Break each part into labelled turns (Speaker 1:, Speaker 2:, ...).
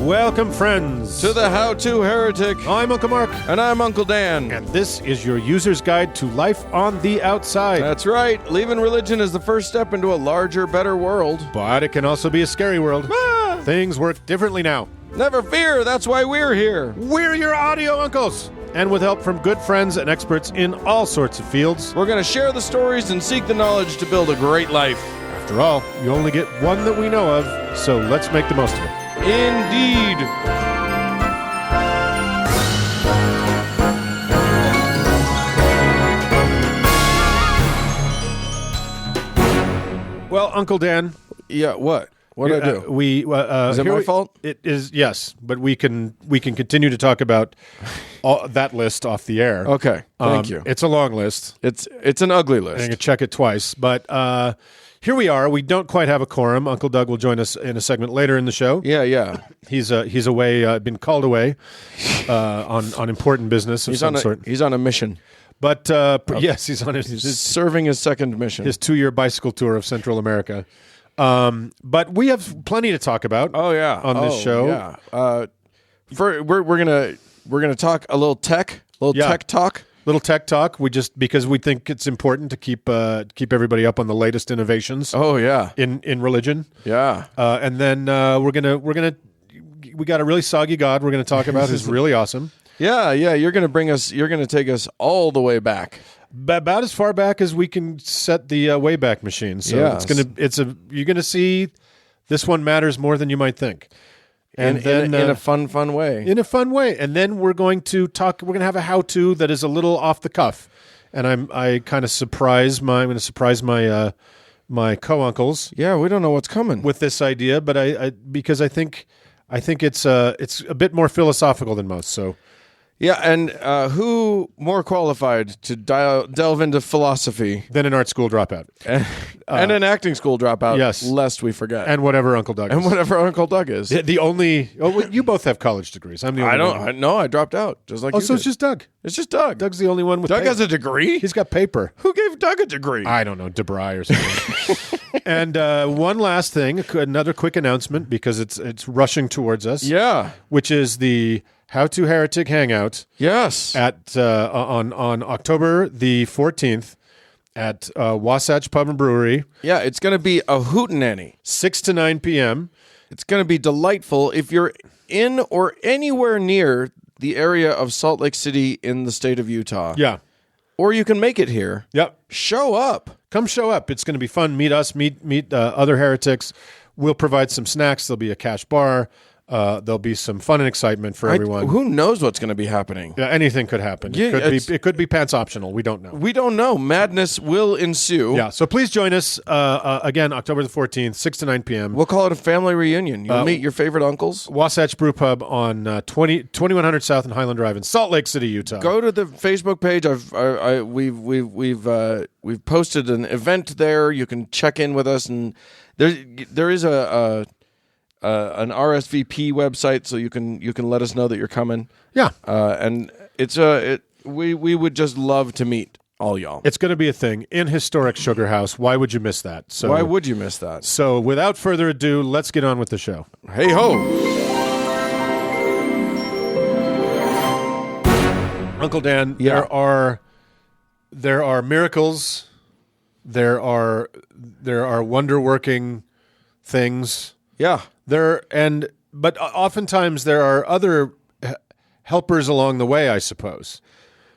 Speaker 1: Welcome, friends,
Speaker 2: to the How-To Heretic.
Speaker 1: I'm Uncle Mark.
Speaker 2: And I'm Uncle Dan.
Speaker 1: And this is your user's guide to life on the outside.
Speaker 2: That's right. Leaving religion is the first step into a larger, better world.
Speaker 1: But it can also be a scary world. Things work differently now.
Speaker 2: Never fear. That's why we're here.
Speaker 1: We're your audio uncles. And with help from good friends and experts in all sorts of fields,
Speaker 2: we're going to share the stories and seek the knowledge to build a great life.
Speaker 1: After all, you only get one that we know of, so let's make the most of it.
Speaker 2: Indeed.
Speaker 1: Well, Uncle Dan.
Speaker 2: Yeah, what? What did I do?
Speaker 1: Is
Speaker 2: it my fault?
Speaker 1: It is, yes, but we can continue to talk about that list off the air.
Speaker 2: Okay, thank you.
Speaker 1: It's a long list.
Speaker 2: It's an ugly list.
Speaker 1: I'm going to check it twice, but here we are. We don't quite have a quorum. Uncle Doug will join us in a segment later in the show.
Speaker 2: Yeah.
Speaker 1: He's away, been called away on important business of some sort.
Speaker 2: He's on a mission.
Speaker 1: But yes, he's on
Speaker 2: He's serving his second mission.
Speaker 1: His 2-year bicycle tour of Central America. But we have plenty to talk about. On this show.
Speaker 2: Yeah. We're gonna talk a little tech, tech talk.
Speaker 1: Little tech talk. Because we think it's important to keep everybody up on the latest innovations.
Speaker 2: Oh yeah.
Speaker 1: In religion.
Speaker 2: Yeah.
Speaker 1: And then we got a really soggy God we're gonna talk about who's really awesome.
Speaker 2: Yeah. You're gonna take us all the way back.
Speaker 1: About as far back as we can set the Wayback Machine. So you're gonna see this one matters more than you might think. And then
Speaker 2: in a fun way.
Speaker 1: In a fun way. And then we're going to have a how-to that is a little off the cuff. And I'm going to surprise my co-uncles.
Speaker 2: Yeah, we don't know what's coming
Speaker 1: with this idea, but because I think it's a bit more philosophical than most. So
Speaker 2: yeah, and who more qualified to delve into philosophy
Speaker 1: than an art school dropout
Speaker 2: and an acting school dropout?
Speaker 1: Yes,
Speaker 2: lest we forget.
Speaker 1: And whatever Uncle Doug is. The only you both have college degrees. I'm the only one.
Speaker 2: No, I dropped out just like you
Speaker 1: so
Speaker 2: did.
Speaker 1: It's just Doug.
Speaker 2: It's just Doug.
Speaker 1: Doug's the only one with
Speaker 2: Doug
Speaker 1: paper.
Speaker 2: Has a degree?
Speaker 1: He's got paper.
Speaker 2: Who gave Doug a degree?
Speaker 1: I don't know, DeBry or something. And one last thing, another quick announcement because it's rushing towards us.
Speaker 2: Yeah.
Speaker 1: Which is the How-To Heretic Hangout.
Speaker 2: Yes.
Speaker 1: At on October the 14th at Wasatch Pub and Brewery.
Speaker 2: Yeah, it's going to be a hootenanny.
Speaker 1: 6 to 9 p.m.
Speaker 2: It's going to be delightful. If you're in or anywhere near the area of Salt Lake City in the state of Utah.
Speaker 1: Yeah.
Speaker 2: Or you can make it here.
Speaker 1: Yep.
Speaker 2: Show up.
Speaker 1: Come show up. It's going to be fun. Meet us. Meet other heretics. We'll provide some snacks. There'll be a cash bar. There'll be some fun and excitement for everyone.
Speaker 2: Who knows what's going to be happening?
Speaker 1: Yeah, anything could happen. It could be pants optional. We don't know.
Speaker 2: We don't know. Madness will ensue.
Speaker 1: Yeah, so please join us again, October the 14th, 6 to 9 p.m.
Speaker 2: We'll call it a family reunion. You'll meet your favorite uncles.
Speaker 1: Wasatch Brew Pub on 2100 South and Highland Drive in Salt Lake City, Utah.
Speaker 2: Go to the Facebook page. We've posted an event there. You can check in with us, and there is an RSVP website, so you can let us know that you're coming.
Speaker 1: Yeah,
Speaker 2: and we would just love to meet all y'all.
Speaker 1: It's going to be a thing in historic Sugar House. Why would you miss that? So
Speaker 2: why would you miss that?
Speaker 1: So without further ado, let's get on with the show.
Speaker 2: Hey ho,
Speaker 1: Uncle Dan.
Speaker 2: Yeah.
Speaker 1: There are miracles. There are wonder-working things.
Speaker 2: Yeah.
Speaker 1: But oftentimes there are other helpers along the way, I suppose.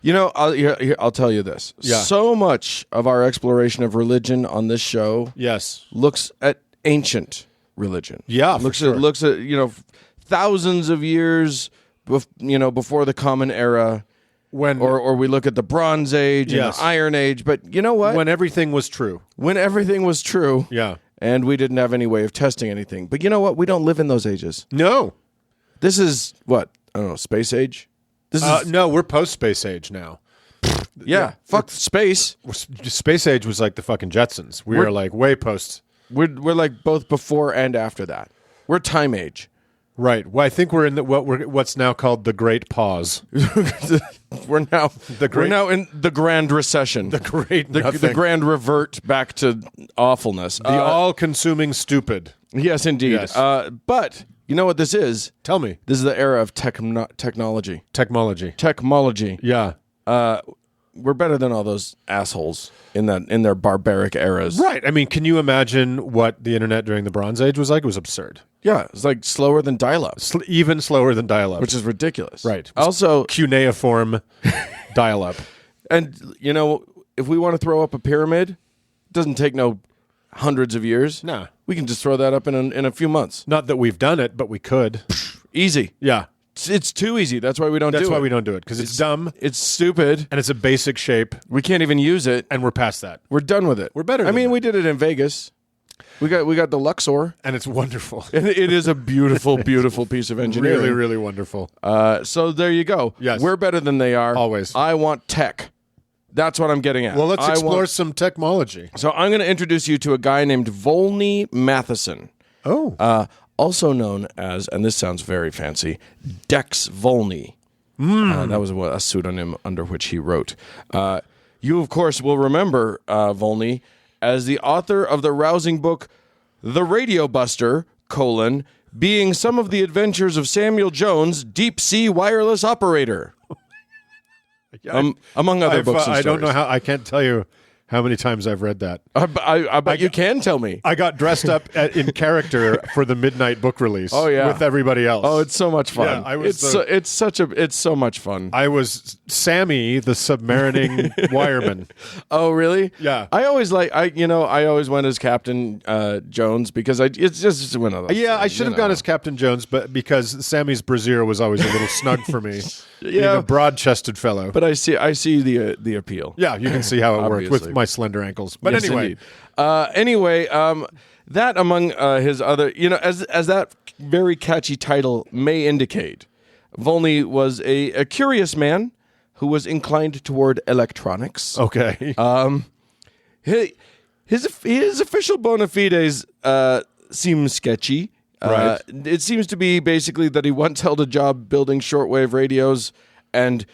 Speaker 2: You know, I'll tell you this.
Speaker 1: Yeah.
Speaker 2: So much of our exploration of religion on this show, looks at ancient religion.
Speaker 1: Yeah,
Speaker 2: looks at thousands of years, before the Common Era. Or we look at the Bronze Age and the Iron Age. But you know what?
Speaker 1: When everything was true.
Speaker 2: Yeah. And we didn't have any way of testing anything. But you know what? We don't live in those ages.
Speaker 1: No.
Speaker 2: This is, what? I don't know, space age?
Speaker 1: No, we're post-space age now.
Speaker 2: Yeah. Fuck space.
Speaker 1: Space age was like the fucking Jetsons. We're like way post.
Speaker 2: We're like both before and after that. We're time age.
Speaker 1: Right. Well, I think we're in what's now called the Great Pause.
Speaker 2: We're now in the Grand Recession. The Grand Revert back to awfulness.
Speaker 1: The all-consuming stupid.
Speaker 2: Yes, indeed.
Speaker 1: Yes.
Speaker 2: But You know what this is?
Speaker 1: Tell me.
Speaker 2: This is the era of technology.
Speaker 1: Technology.
Speaker 2: Technology.
Speaker 1: Yeah.
Speaker 2: We're better than all those assholes in their barbaric eras.
Speaker 1: Right. I mean, can you imagine what the internet during the Bronze Age was like? It was absurd.
Speaker 2: Yeah, it's like slower than dial-up,
Speaker 1: Even slower than dial-up.
Speaker 2: which is ridiculous.
Speaker 1: Right.
Speaker 2: Also,
Speaker 1: cuneiform dial-up.
Speaker 2: and if we want to throw up a pyramid, it doesn't take no hundreds of years.
Speaker 1: No.
Speaker 2: We can just throw that up in a few months.
Speaker 1: Not that we've done it, but we could.
Speaker 2: Easy.
Speaker 1: Yeah.
Speaker 2: It's too easy. That's why we don't do it.
Speaker 1: That's why we don't do it, because it's dumb,
Speaker 2: It's stupid.
Speaker 1: and it's a basic shape,
Speaker 2: We can't even use it.
Speaker 1: and we're past that.
Speaker 2: We're done with it.
Speaker 1: We're better
Speaker 2: I
Speaker 1: than
Speaker 2: mean,
Speaker 1: that.
Speaker 2: we did it in Vegas. We got the Luxor.
Speaker 1: And it's wonderful.
Speaker 2: And it is a beautiful, beautiful piece of engineering.
Speaker 1: Really, really wonderful.
Speaker 2: So there you go.
Speaker 1: Yes.
Speaker 2: We're better than they are.
Speaker 1: Always.
Speaker 2: I want tech. That's what I'm getting at.
Speaker 1: Well, let's
Speaker 2: I
Speaker 1: explore
Speaker 2: want-
Speaker 1: some technology.
Speaker 2: So I'm going to introduce you to a guy named Volney Matheson.
Speaker 1: Oh.
Speaker 2: Also known as, and this sounds very fancy, Dex Volney. That was a pseudonym under which he wrote. You, of course, will remember Volney as the author of the rousing book, The Radio Buster, being some of the adventures of Samuel Jones, deep sea wireless operator. Among other books and
Speaker 1: I don't know
Speaker 2: stories.
Speaker 1: how. I can't tell you how many times I've read that.
Speaker 2: I bet you can tell me.
Speaker 1: I got dressed up in character for the midnight book release.
Speaker 2: Oh, yeah.
Speaker 1: With everybody else.
Speaker 2: Oh, it's so much fun.
Speaker 1: Yeah, I was
Speaker 2: it's so much fun.
Speaker 1: I was Sammy, the submarining wireman.
Speaker 2: Oh, really?
Speaker 1: Yeah.
Speaker 2: I always went as Captain Jones because it's just one of those.
Speaker 1: Yeah, I
Speaker 2: things,
Speaker 1: should have gone as Captain Jones, but because Sammy's brassiere was always a little snug for me. Being
Speaker 2: Yeah.
Speaker 1: a broad-chested fellow.
Speaker 2: But I see the appeal.
Speaker 1: Yeah, you can see how it worked with
Speaker 2: Obviously.
Speaker 1: my slender ankles. But
Speaker 2: Yes,
Speaker 1: anyway,
Speaker 2: indeed. That among his other, as that very catchy title may indicate, Volney was a curious man who was inclined toward electronics.
Speaker 1: okay.
Speaker 2: His official bona fides seem sketchy.
Speaker 1: Right.
Speaker 2: It seems to be basically that he once held a job building shortwave radios, and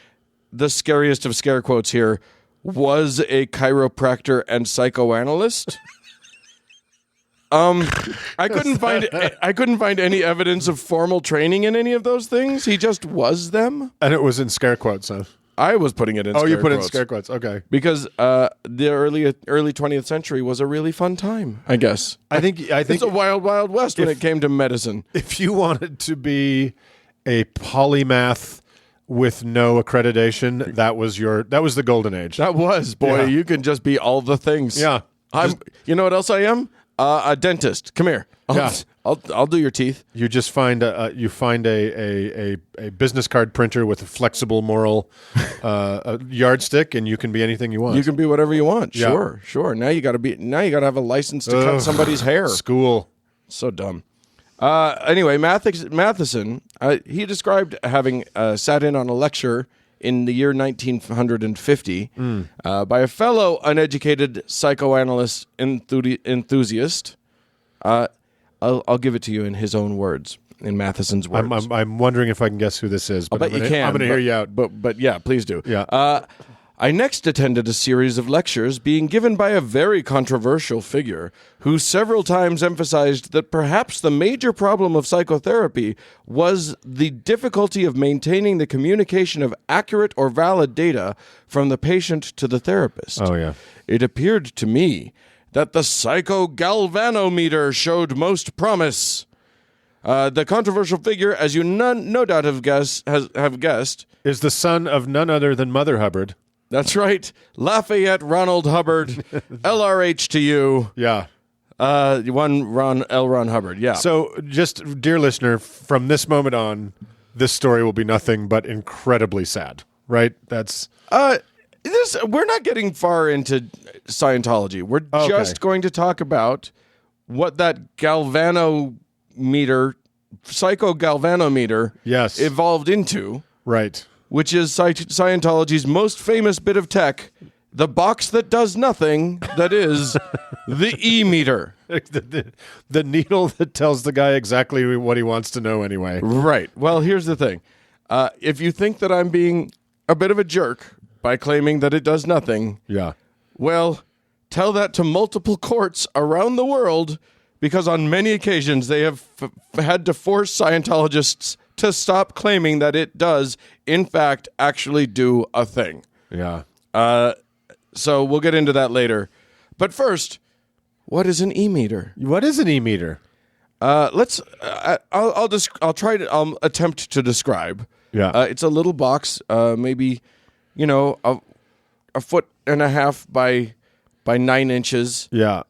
Speaker 2: the scariest of scare quotes here was a chiropractor and psychoanalyst. I couldn't find any evidence of formal training in any of those things. He just was them.
Speaker 1: And it was in scare quotes, huh?
Speaker 2: I was putting it in.
Speaker 1: Oh,
Speaker 2: scare
Speaker 1: you put it in
Speaker 2: quotes.
Speaker 1: scare quotes. Okay.
Speaker 2: Because the early 20th century was a really fun time, I guess.
Speaker 1: I think
Speaker 2: It's a wild, wild west when it came to medicine.
Speaker 1: if you wanted to be a polymath with no accreditation, that was the golden age.
Speaker 2: That was, boy,
Speaker 1: Yeah.
Speaker 2: you can just be all the things.
Speaker 1: Yeah.
Speaker 2: You know what else I am? A dentist. Come here. I'll do your teeth.
Speaker 1: You just find a business card printer with a flexible moral a yardstick, and you can be anything you want.
Speaker 2: You can be whatever you want.
Speaker 1: Yeah.
Speaker 2: Sure. Now you got to have a license to cut somebody's hair.
Speaker 1: School.
Speaker 2: So dumb. Anyway, Matheson, he described having sat in on a lecture in the year 1950 by a fellow uneducated psychoanalyst enthusiast. I'll give it to you in his own words, in Matheson's words.
Speaker 1: I'm wondering if I can guess who this is. But
Speaker 2: I bet you can.
Speaker 1: I'm going to hear you out.
Speaker 2: But yeah, please do.
Speaker 1: Yeah.
Speaker 2: I next attended a series of lectures being given by a very controversial figure who several times emphasized that perhaps the major problem of psychotherapy was the difficulty of maintaining the communication of accurate or valid data from the patient to the therapist.
Speaker 1: Oh, yeah.
Speaker 2: It appeared to me that the psychogalvanometer showed most promise. The controversial figure, as you no doubt have guessed,
Speaker 1: Is the son of none other than Mother Hubbard.
Speaker 2: that's right, Lafayette Ronald Hubbard, LRH to you.
Speaker 1: Yeah.
Speaker 2: Ron Hubbard, yeah.
Speaker 1: So, just, dear listener, from this moment on, this story will be nothing but incredibly sad, right? That's...
Speaker 2: We're not getting far into Scientology. We're just going to talk about what that psychogalvanometer
Speaker 1: Yes.
Speaker 2: evolved into,
Speaker 1: Right.
Speaker 2: which is Scientology's most famous bit of tech, the box that does nothing, that is the E-meter.
Speaker 1: The needle that tells the guy exactly what he wants to know anyway.
Speaker 2: Right. Well, here's the thing. If you think that I'm being a bit of a jerk by claiming that it does nothing,
Speaker 1: Yeah.
Speaker 2: well, tell that to multiple courts around the world, because on many occasions they have had to force Scientologists to stop claiming that it does, in fact, actually do a thing.
Speaker 1: Yeah.
Speaker 2: So we'll get into that later. But first, what is an e-meter?
Speaker 1: What is an e-meter?
Speaker 2: I'll attempt to describe.
Speaker 1: Yeah.
Speaker 2: It's a little box, maybe, a foot and a half by 9 inches.
Speaker 1: Yeah.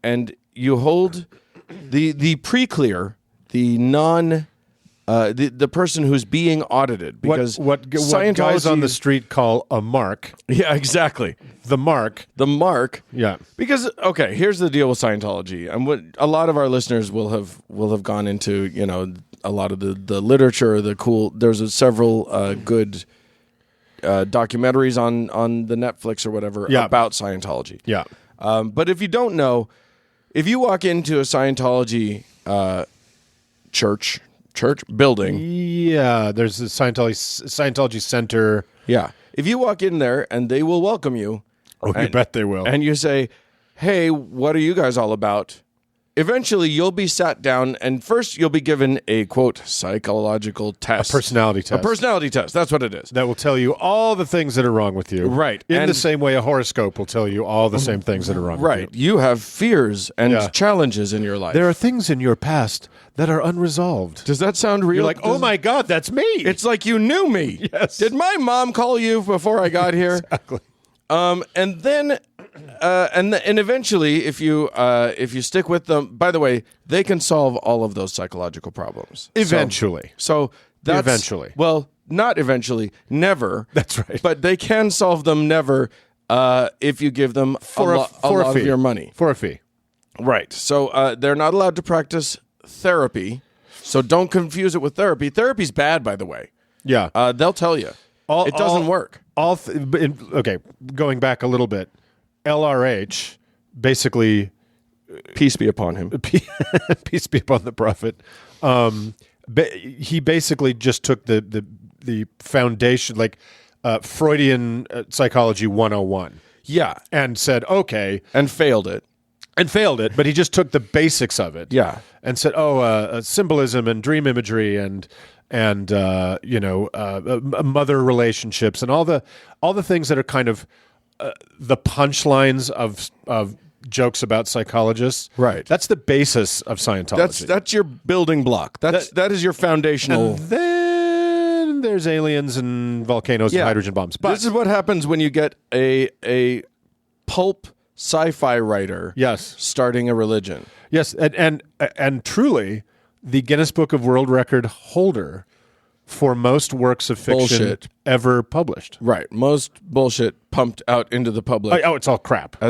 Speaker 2: And you hold the pre-clear, the non, the person who's being audited, because
Speaker 1: what guys on the street call a mark.
Speaker 2: Yeah, exactly.
Speaker 1: The mark.
Speaker 2: Yeah. Because here's the deal with Scientology, and what a lot of our listeners will have gone into, a lot of the literature, there's several good documentaries on the Netflix or whatever about Scientology.
Speaker 1: Yeah.
Speaker 2: But if you don't know, if you walk into a Scientology church building.
Speaker 1: Yeah, there's a Scientology Center.
Speaker 2: Yeah. If you walk in there and they will welcome you.
Speaker 1: Oh, you bet they will.
Speaker 2: And you say, hey, what are you guys all about? Eventually, you'll be sat down, and first you'll be given a, quote, psychological test.
Speaker 1: A personality test.
Speaker 2: A personality test. That's what it is.
Speaker 1: That will tell you all the things that are wrong with you.
Speaker 2: Right.
Speaker 1: In the same way a horoscope will tell you all the same things that are wrong with you.
Speaker 2: Right. You have fears and challenges in your life.
Speaker 1: There are things in your past that are unresolved.
Speaker 2: Does that sound real?
Speaker 1: You're like, oh my God, that's me.
Speaker 2: It's like you knew me.
Speaker 1: Yes.
Speaker 2: Did my mom call you before I got here?
Speaker 1: Exactly.
Speaker 2: And then, and eventually, if you stick with them, by the way, they can solve all of those psychological problems.
Speaker 1: Eventually.
Speaker 2: So that's
Speaker 1: eventually.
Speaker 2: Well, not eventually, never.
Speaker 1: That's right.
Speaker 2: But they can solve them never if you give them a lot of your money
Speaker 1: for a fee.
Speaker 2: Right. So they're not allowed to practice therapy. So don't confuse it with therapy. Therapy's bad, by the way.
Speaker 1: Yeah.
Speaker 2: They'll tell you. It doesn't work.
Speaker 1: Going back a little bit, LRH basically,
Speaker 2: peace be upon him.
Speaker 1: Peace be upon the prophet. He basically just took the foundation, like Freudian psychology 101.
Speaker 2: Yeah,
Speaker 1: and said okay,
Speaker 2: and failed it.
Speaker 1: But he just took the basics of it.
Speaker 2: Yeah,
Speaker 1: and said, symbolism and dream imagery and mother relationships and all the things that are kind of the punchlines of jokes about psychologists.
Speaker 2: Right.
Speaker 1: That's the basis of Scientology.
Speaker 2: That's your building block. That is your foundational.
Speaker 1: And then there's aliens and volcanoes and hydrogen bombs. But
Speaker 2: this is what happens when you get a pulp sci-fi writer.
Speaker 1: Yes.
Speaker 2: Starting a religion.
Speaker 1: Yes, and truly, the Guinness Book of World Record holder for most works of fiction ever published.
Speaker 2: Right. Most bullshit pumped out into the public.
Speaker 1: Oh, it's all crap.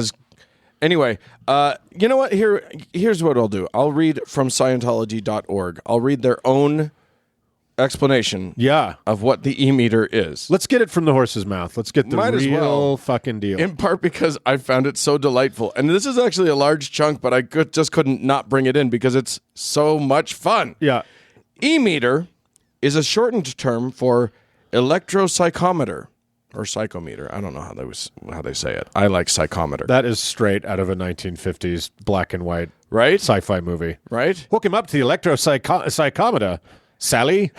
Speaker 2: Anyway, you know what? Here's what I'll do. I'll read from Scientology.org. I'll read their own explanation of what the e-meter is.
Speaker 1: Let's get it from the horse's mouth. Let's get the real fucking deal.
Speaker 2: In part because I found it so delightful. And this is actually a large chunk, but I just couldn't not bring it in because it's so much fun.
Speaker 1: Yeah.
Speaker 2: E-meter is a shortened term for electropsychometer or psychometer. I don't know how they say it. I like psychometer.
Speaker 1: That is straight out of a 1950s black and white sci-fi movie.
Speaker 2: Right?
Speaker 1: Hook him up to the electropsychometer, Sally.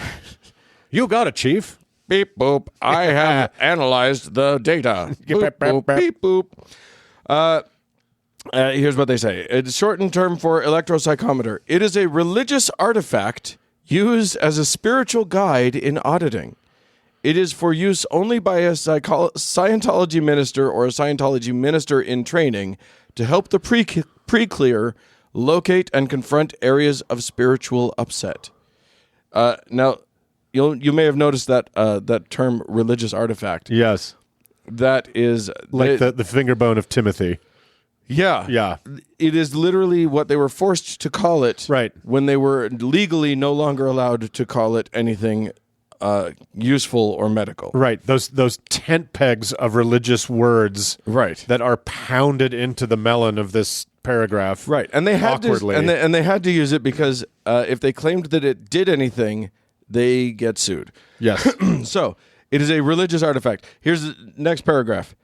Speaker 1: You got it, Chief.
Speaker 2: Beep, boop. I have analyzed the data. Boop, boop, beep, boop. Here's what they say. It's a shortened term for electropsychometer. It is a religious artifact used as a spiritual guide in auditing. It is for use only by a Scientology minister or a Scientology minister in training to help the pre-clear locate and confront areas of spiritual upset. Now, you may have noticed that that term religious artifact.
Speaker 1: Yes.
Speaker 2: That is...
Speaker 1: Like the finger bone of Timothy.
Speaker 2: Yeah.
Speaker 1: Yeah.
Speaker 2: It is literally what they were forced to call it when they were legally no longer allowed to call it anything useful or medical.
Speaker 1: Right. Those tent pegs of religious words that are pounded into the melon of this paragraph.
Speaker 2: Right. And they had
Speaker 1: awkwardly.
Speaker 2: And they had to use it because if they claimed that it did anything, they get sued.
Speaker 1: Yes.
Speaker 2: So, it is a religious artifact. Here's the next paragraph.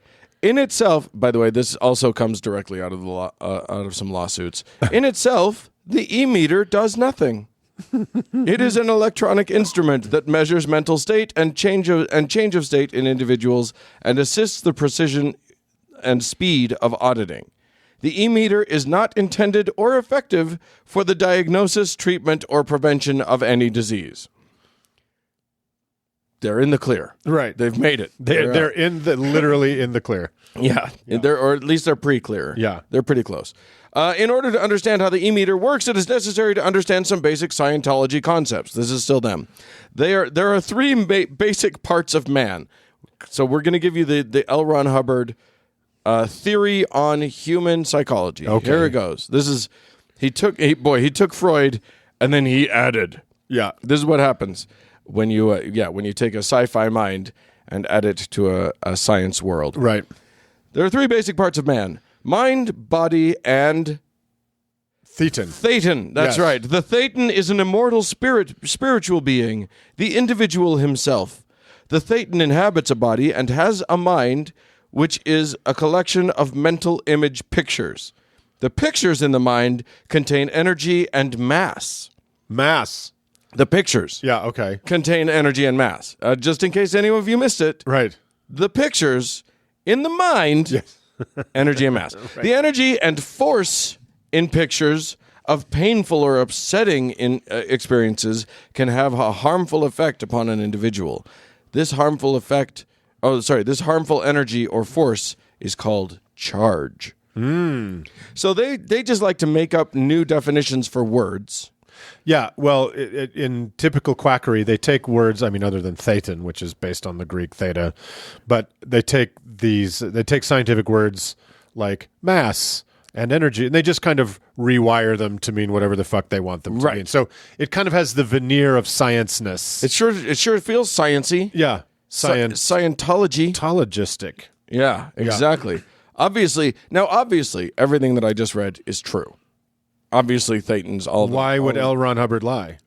Speaker 2: In itself, by the way, this also comes directly out of out of some lawsuits. In itself, the e-meter does nothing. It is an electronic instrument that measures mental state and change of state in individuals and assists the precision and speed of auditing. The e-meter is not intended or effective for the diagnosis, treatment, or prevention of any disease. They're in the clear.
Speaker 1: Right.
Speaker 2: They've made it.
Speaker 1: They're literally in the clear.
Speaker 2: Yeah. Or at least they're pre-clear.
Speaker 1: Yeah.
Speaker 2: They're pretty close. In order to understand how the e-meter works, it is necessary to understand some basic Scientology concepts. This is still them. There are three basic parts of man. So we're going to give you the L. Ron Hubbard theory on human psychology.
Speaker 1: Okay.
Speaker 2: Here it goes. This is he took Freud and then he added.
Speaker 1: Yeah.
Speaker 2: This is what happens when you take a sci-fi mind and add it to a science world.
Speaker 1: Right.
Speaker 2: There are three basic parts of man: mind, body, and
Speaker 1: Thetan.
Speaker 2: Thetan. That's
Speaker 1: Yes.
Speaker 2: right. The Thetan is an immortal spiritual being, the individual himself. The Thetan inhabits a body and has a mind, which is a collection of mental image pictures. The pictures in the mind contain energy and mass.
Speaker 1: Mass.
Speaker 2: The pictures
Speaker 1: Yeah, okay.
Speaker 2: contain energy and mass. Just in case any of you missed it,
Speaker 1: Right.
Speaker 2: the pictures in the mind, energy and mass. Right. The energy and force in pictures of painful or upsetting experiences can have a harmful effect upon an individual. This harmful energy or force is called charge. So they just like to make up new definitions for words.
Speaker 1: Yeah, well, in typical quackery, they take words, other than thetan, which is based on the Greek theta, but they take scientific words like mass and energy, and they just kind of rewire them to mean whatever the fuck they want them to mean. So it kind of has the veneer of science-ness.
Speaker 2: It sure feels science-y.
Speaker 1: Yeah.
Speaker 2: Scientology.
Speaker 1: Scientologistic.
Speaker 2: Yeah, exactly. Yeah. Obviously, everything that I just read is true. Obviously, Thetan's all.
Speaker 1: Why would L. Ron Hubbard lie?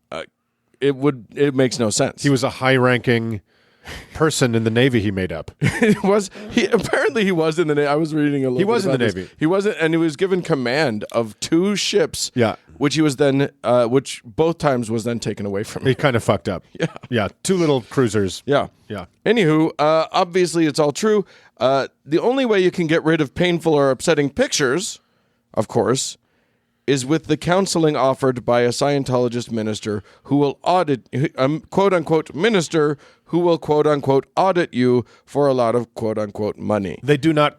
Speaker 2: It makes no sense.
Speaker 1: He was a high-ranking person in the Navy. He made up.
Speaker 2: He was in the Navy. I was reading a little.
Speaker 1: He was in the
Speaker 2: this.
Speaker 1: Navy.
Speaker 2: He wasn't, and he was given command of 2 ships.
Speaker 1: Yeah,
Speaker 2: which he was then, which both times was then taken away from him.
Speaker 1: He kind of fucked up. Yeah. 2 little cruisers.
Speaker 2: Yeah. Anywho, obviously it's all true. The only way you can get rid of painful or upsetting pictures, of course, is with the counseling offered by a Scientologist minister who will quote-unquote minister who will quote-unquote audit you for a lot of quote-unquote money.
Speaker 1: They do not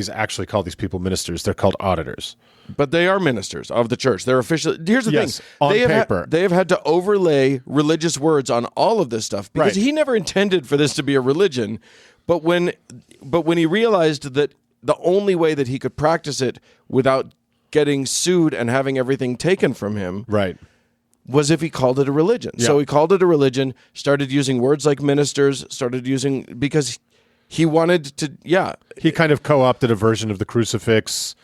Speaker 1: actually call these people ministers. They're called auditors.
Speaker 2: But they are ministers of the church. They're official. Here's the thing.
Speaker 1: On paper.
Speaker 2: They have had to overlay religious words on all of this stuff because he never intended for this to be a religion. But when he realized that the only way that he could practice it without getting sued and having everything taken from him was if he called it a religion. Yeah. So he called it a religion, started using words like ministers, because he wanted to,
Speaker 1: He kind of co-opted a version of the crucifix.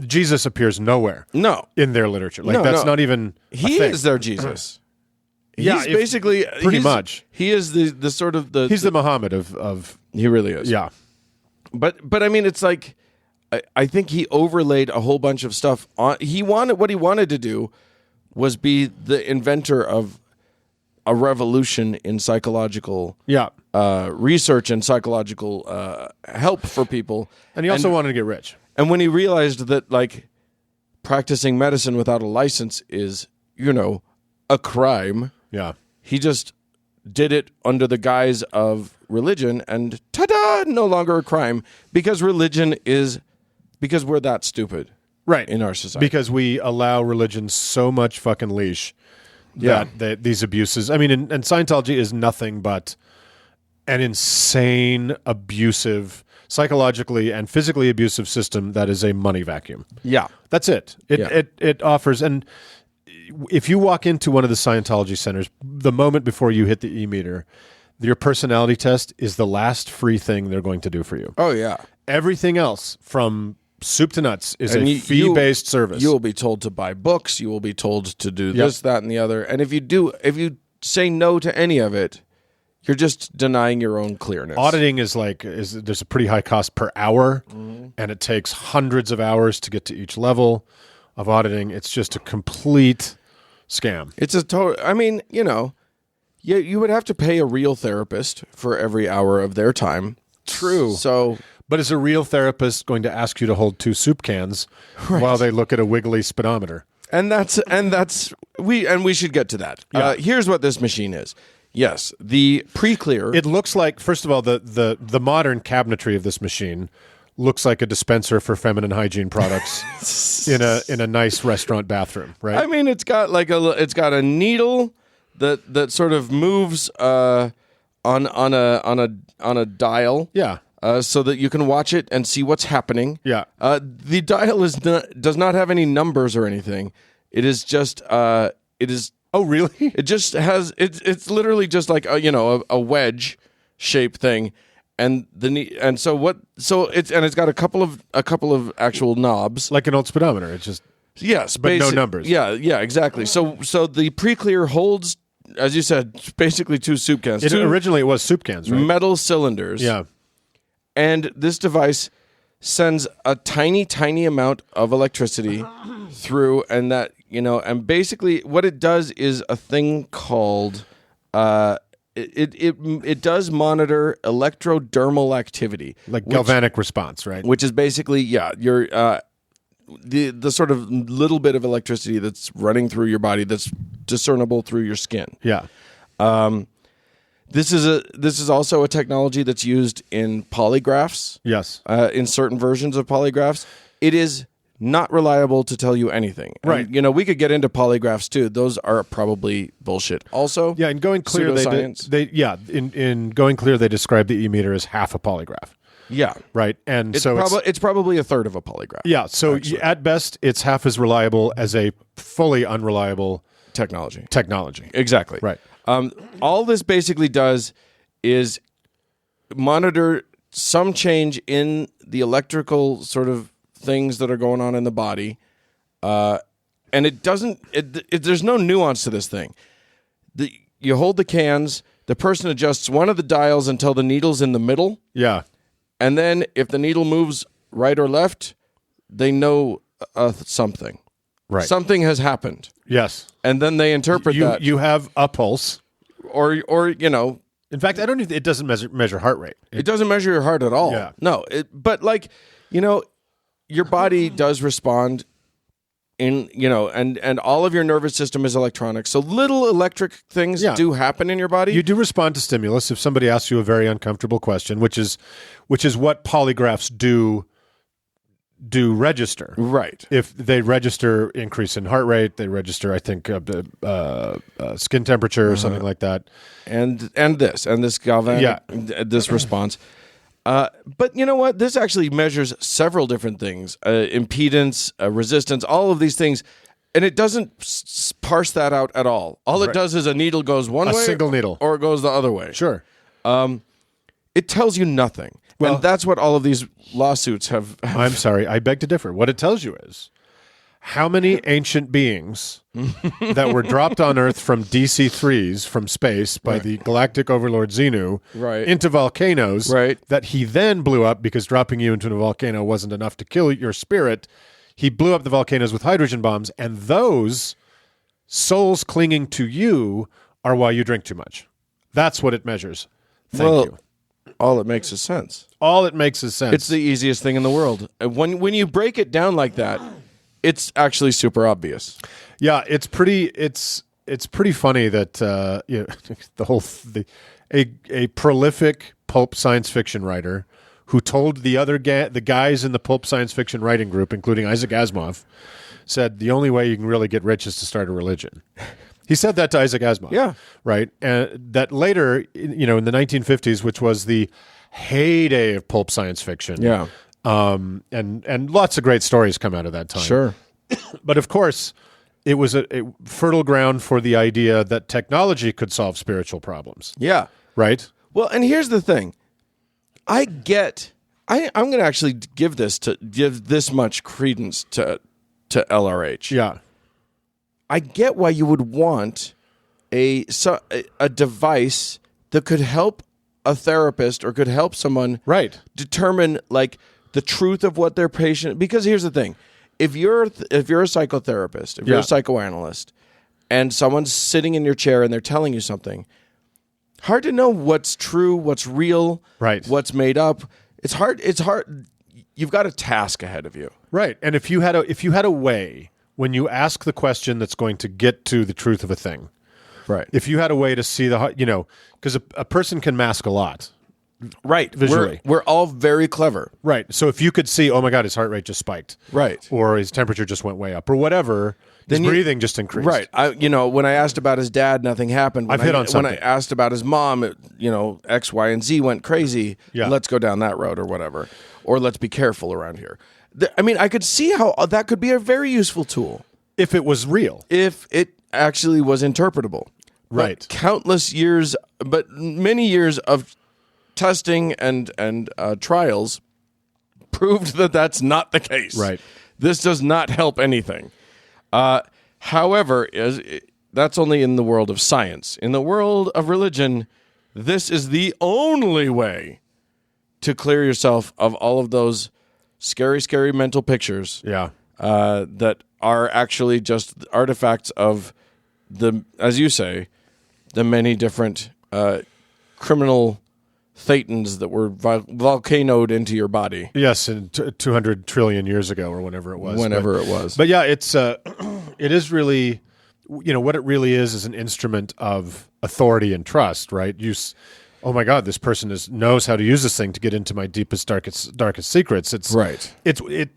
Speaker 1: Jesus appears nowhere in their literature. That's not even a
Speaker 2: He
Speaker 1: thing.
Speaker 2: is their Jesus. He's basically...
Speaker 1: Pretty much.
Speaker 2: He is the sort of the...
Speaker 1: He's the Muhammad of...
Speaker 2: He really is.
Speaker 1: Yeah.
Speaker 2: But it's like... I think he overlaid a whole bunch of stuff on. What he wanted to do was be the inventor of a revolution in psychological research and psychological help for people.
Speaker 1: And he also wanted to get rich.
Speaker 2: And when he realized that practicing medicine without a license is, a crime, he just did it under the guise of religion, and ta-da, no longer a crime because because we're that stupid.
Speaker 1: Right.
Speaker 2: In our society.
Speaker 1: Because we allow religion so much fucking leash that these abuses... and Scientology is nothing but an insane, abusive, psychologically and physically abusive system that is a money vacuum.
Speaker 2: Yeah.
Speaker 1: That's it. It offers... And if you walk into one of the Scientology centers, the moment before you hit the e-meter, your personality test is the last free thing they're going to do for you.
Speaker 2: Oh, yeah.
Speaker 1: Everything else from... soup to nuts is a fee-based service.
Speaker 2: You will be told to buy books. You will be told to do this, that, and the other. And if you say no to any of it, You're just denying your own clearness.
Speaker 1: Auditing is there's a pretty high cost per hour, and it takes hundreds of hours to get to each level of auditing. It's just a complete scam.
Speaker 2: It's a total. I mean, you would have to pay a real therapist for every hour of their time.
Speaker 1: True.
Speaker 2: So,
Speaker 1: but is a real therapist going to ask you to hold 2 soup cans while they look at a wiggly speedometer?
Speaker 2: And we should get to that.
Speaker 1: Yeah.
Speaker 2: Here's what this machine is. Yes, the pre-clear.
Speaker 1: It looks like, first of all, the modern cabinetry of this machine looks like a dispenser for feminine hygiene products in a nice restaurant bathroom, right?
Speaker 2: I mean, it's got a needle that sort of moves on a dial.
Speaker 1: Yeah.
Speaker 2: So that you can watch it and see what's happening.
Speaker 1: Yeah.
Speaker 2: The dial does not have any numbers or anything. It is just
Speaker 1: Oh, really?
Speaker 2: It just has it's literally just like a wedge shaped thing, it's got a couple of actual knobs
Speaker 1: Like an old speedometer. It's just but no numbers.
Speaker 2: Yeah, exactly. So the pre-clear holds, as you said, basically 2 soup cans.
Speaker 1: Originally it was soup cans, right?
Speaker 2: Metal cylinders.
Speaker 1: Yeah.
Speaker 2: And this device sends a tiny, tiny amount of electricity through, and and basically what it does is a thing called it does monitor electrodermal activity,
Speaker 1: Like galvanic response, right?
Speaker 2: which is basically your the sort of little bit of electricity that's running through your body that's discernible through your skin.
Speaker 1: Yeah.
Speaker 2: This is also a technology that's used in polygraphs.
Speaker 1: Yes.
Speaker 2: In certain versions of polygraphs. It is not reliable to tell you anything.
Speaker 1: Right.
Speaker 2: And, we could get into polygraphs too. Those are probably bullshit. Also,
Speaker 1: Yeah, in Going Clear, in Going Clear, they describe the e-meter as half a polygraph,
Speaker 2: yeah.
Speaker 1: right? And
Speaker 2: It's probably a third of a polygraph.
Speaker 1: yeah. So at best, it's half as reliable as a fully unreliable
Speaker 2: Technology.
Speaker 1: Exactly. Right.
Speaker 2: All this basically does is monitor some change in the electrical sort of things that are going on in the body, and it doesn't. There's no nuance to this thing. You hold the cans. The person adjusts one of the dials until the needle's in the middle,
Speaker 1: Yeah.
Speaker 2: and then if the needle moves right or left, they know something.
Speaker 1: Right.
Speaker 2: Something has happened,
Speaker 1: Yes.
Speaker 2: and then they interpret that.
Speaker 1: You have a pulse.
Speaker 2: or
Speaker 1: In fact, I don't even. It doesn't measure heart rate.
Speaker 2: it doesn't measure your heart at all.
Speaker 1: Yeah.
Speaker 2: No, but your body does respond and all of your nervous system is electronic. So little electric things do happen in your body.
Speaker 1: You do respond to stimulus if somebody asks you a very uncomfortable question, which is what polygraphs do register.
Speaker 2: Right.
Speaker 1: If they register increase in heart rate, they register, I think, skin temperature or something like that.
Speaker 2: And this galvanic this response. But you know what? This actually measures several different things: impedance, resistance, all of these things, and it doesn't parse that out at all. All it does is a needle goes one way,
Speaker 1: a single needle,
Speaker 2: or it goes the other way.
Speaker 1: Sure.
Speaker 2: It tells you nothing, and that's what all of these lawsuits have.
Speaker 1: I'm sorry, I beg to differ. What it tells you is how many ancient beings that were dropped on Earth from DC-3s from space by the galactic overlord Xenu into volcanoes that he then blew up because dropping you into a volcano wasn't enough to kill your spirit. He blew up the volcanoes with hydrogen bombs, and those souls clinging to you are why you drink too much. That's what it measures. Thank you.
Speaker 2: All it makes is sense.
Speaker 1: All it makes is sense.
Speaker 2: It's the easiest thing in the world. When you break it down like that, it's actually super obvious.
Speaker 1: Yeah, it's pretty funny that a prolific pulp science fiction writer who told the guys in the pulp science fiction writing group, including Isaac Asimov, said the only way you can really get rich is to start a religion. He said that to Isaac Asimov.
Speaker 2: Yeah.
Speaker 1: Right? And that later, in the 1950s, which was the heyday of pulp science fiction.
Speaker 2: Yeah.
Speaker 1: And lots of great stories come out of that time.
Speaker 2: Sure.
Speaker 1: But of course, it was a fertile ground for the idea that technology could solve spiritual problems.
Speaker 2: Yeah.
Speaker 1: Right?
Speaker 2: Well, and here's the thing. I'm going to actually give this much credence to LRH.
Speaker 1: Yeah.
Speaker 2: I get why you would want a device that could help a therapist or could help someone
Speaker 1: Right.
Speaker 2: determine like the truth of what their patient. Because here's the thing: if you're a psychotherapist, if you're a psychoanalyst, and someone's sitting in your chair and they're telling you something, hard to know what's true, what's real,
Speaker 1: Right.
Speaker 2: what's made up. It's hard. You've got a task ahead of you.
Speaker 1: Right. And if you had a way when you ask the question that's going to get to the truth of a thing,
Speaker 2: Right.
Speaker 1: if you had a way to see because a person can mask a lot.
Speaker 2: Right.
Speaker 1: Visually.
Speaker 2: We're all very clever.
Speaker 1: Right. So if you could see, oh my God, his heart rate just spiked.
Speaker 2: Right.
Speaker 1: Or his temperature just went way up or whatever, his breathing just increased.
Speaker 2: Right. When I asked about his dad, nothing happened. When
Speaker 1: I've hit on something.
Speaker 2: When I asked about his mom, X, Y, and Z went crazy.
Speaker 1: Yeah.
Speaker 2: Let's go down that road or whatever. Or let's be careful around here. I could see how that could be a very useful tool.
Speaker 1: If it was real.
Speaker 2: If it actually was interpretable.
Speaker 1: Right.
Speaker 2: But many years of testing and trials proved that that's not the case.
Speaker 1: Right.
Speaker 2: This does not help anything. However, that's only in the world of science. In the world of religion, this is the only way to clear yourself of all of those scary, scary mental pictures.
Speaker 1: Yeah.
Speaker 2: That are actually just artifacts of as you say, the many different criminal thetans that were volcanoed into your body.
Speaker 1: Yes, in 200 trillion years ago or whenever it was.
Speaker 2: It was.
Speaker 1: But yeah, it is really, what it really is an instrument of authority and trust, right? Oh my God, this person knows how to use this thing to get into my deepest, darkest secrets. It's
Speaker 2: right.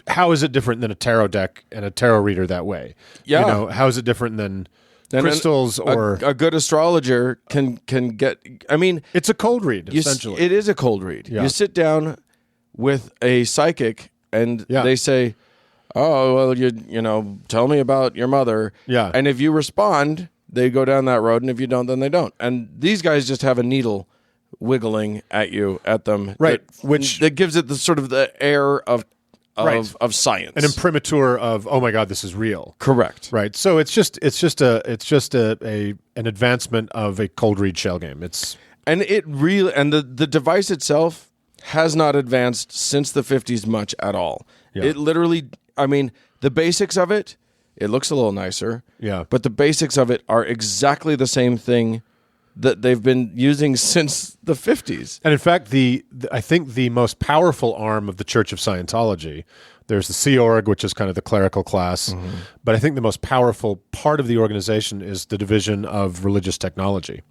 Speaker 1: How is it different than a tarot deck and a tarot reader that way?
Speaker 2: Yeah.
Speaker 1: How is it different than crystals or
Speaker 2: a good astrologer can get? I mean,
Speaker 1: it's a cold read. Essentially,
Speaker 2: it is a cold read.
Speaker 1: Yeah.
Speaker 2: You sit down with a psychic and they say, "Oh, well, you tell me about your mother."
Speaker 1: Yeah,
Speaker 2: and if you respond, they go down that road, and if you don't, then they don't. And these guys just have a needle wiggling at them,
Speaker 1: right?
Speaker 2: That gives it the sort of the air of science,
Speaker 1: an imprimatur of, oh my God, this is real.
Speaker 2: Correct.
Speaker 1: Right. So it's just an advancement of a cold read shell game.
Speaker 2: The device itself has not advanced since the 50s much at all.
Speaker 1: Yeah.
Speaker 2: It literally, the basics of it looks a little nicer.
Speaker 1: Yeah.
Speaker 2: But the basics of it are exactly the same thing that they've been using since the 50s.
Speaker 1: And in fact, I think the most powerful arm of the Church of Scientology, there's the Sea Org, which is kind of the clerical class, but I think the most powerful part of the organization is the Division of Religious Technology.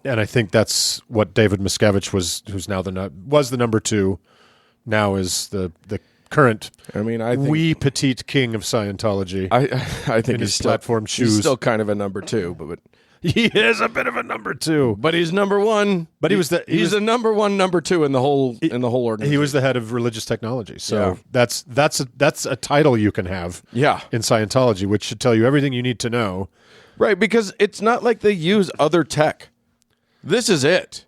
Speaker 1: And I think that's what David Miscavige was now was the number 2, now is the current wee petite king of Scientology.
Speaker 2: I think
Speaker 1: in his platform shoes.
Speaker 2: He's still kind of a number 2, but
Speaker 1: he is a bit of a number 2,
Speaker 2: but he's number 1.
Speaker 1: But he's
Speaker 2: the number 2 in the whole organization.
Speaker 1: He was the head of religious technology, so that's a title you can have.
Speaker 2: Yeah.
Speaker 1: In Scientology, which should tell you everything you need to know.
Speaker 2: Right, because it's not like they use other tech. This is it.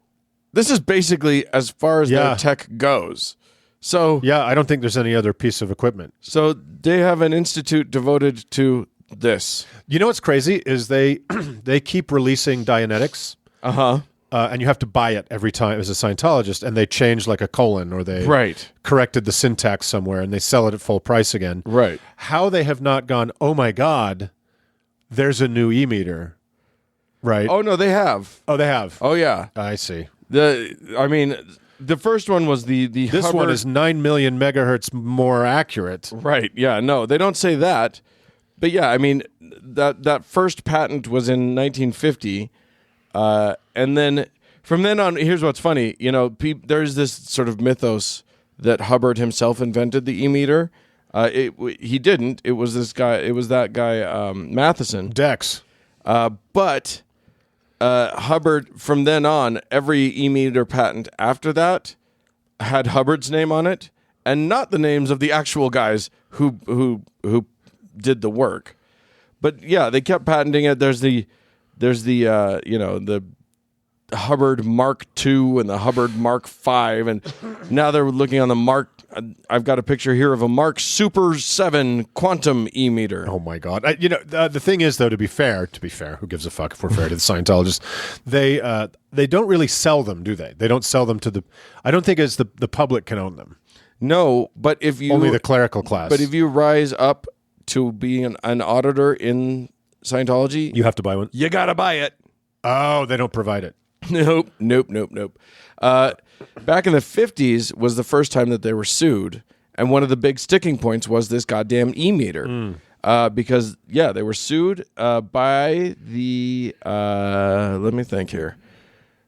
Speaker 2: This is basically as far as their tech goes. So
Speaker 1: I don't think there's any other piece of equipment.
Speaker 2: So they have an institute devoted to this.
Speaker 1: You know what's crazy is they keep releasing Dianetics. And you have to buy it every time as a Scientologist, and they change like a colon or they corrected the syntax somewhere and they sell it at full price again.
Speaker 2: Right.
Speaker 1: How they have not gone, oh my God, there's a new e-meter. Right.
Speaker 2: Oh no, they have.
Speaker 1: Oh, they have.
Speaker 2: Oh yeah.
Speaker 1: I see.
Speaker 2: The first one was the
Speaker 1: This
Speaker 2: Hubbard.
Speaker 1: one is 9 million megahertz more accurate.
Speaker 2: Right. Yeah. No, they don't say that. But yeah, that first patent was in 1950, and then from then on, here's what's funny. There's this sort of mythos that Hubbard himself invented the e-meter. He didn't. It was this guy. It was that guy Matheson.
Speaker 1: Dex.
Speaker 2: But Hubbard, from then on, every e-meter patent after that had Hubbard's name on it, and not the names of the actual guys who did the work. But yeah, they kept patenting it. There's the Hubbard Mark II and the Hubbard Mark V, and now they're looking on the I've got a picture here of a Mark Super 7 quantum e-meter.
Speaker 1: Oh my God! The thing is, though, to be fair, who gives a fuck if we're fair to the Scientologists? They don't really sell them, do they? They don't sell them to the. I don't think it's the public can own them.
Speaker 2: No, but if you
Speaker 1: only the clerical class.
Speaker 2: But if you rise up to being an auditor in Scientology,
Speaker 1: you have to buy one.
Speaker 2: You gotta buy it.
Speaker 1: Oh, they don't provide it.
Speaker 2: Nope. Back in the 50s was the first time that they were sued, and one of the big sticking points was this goddamn e-meter. Because they were sued by the. Let me think here.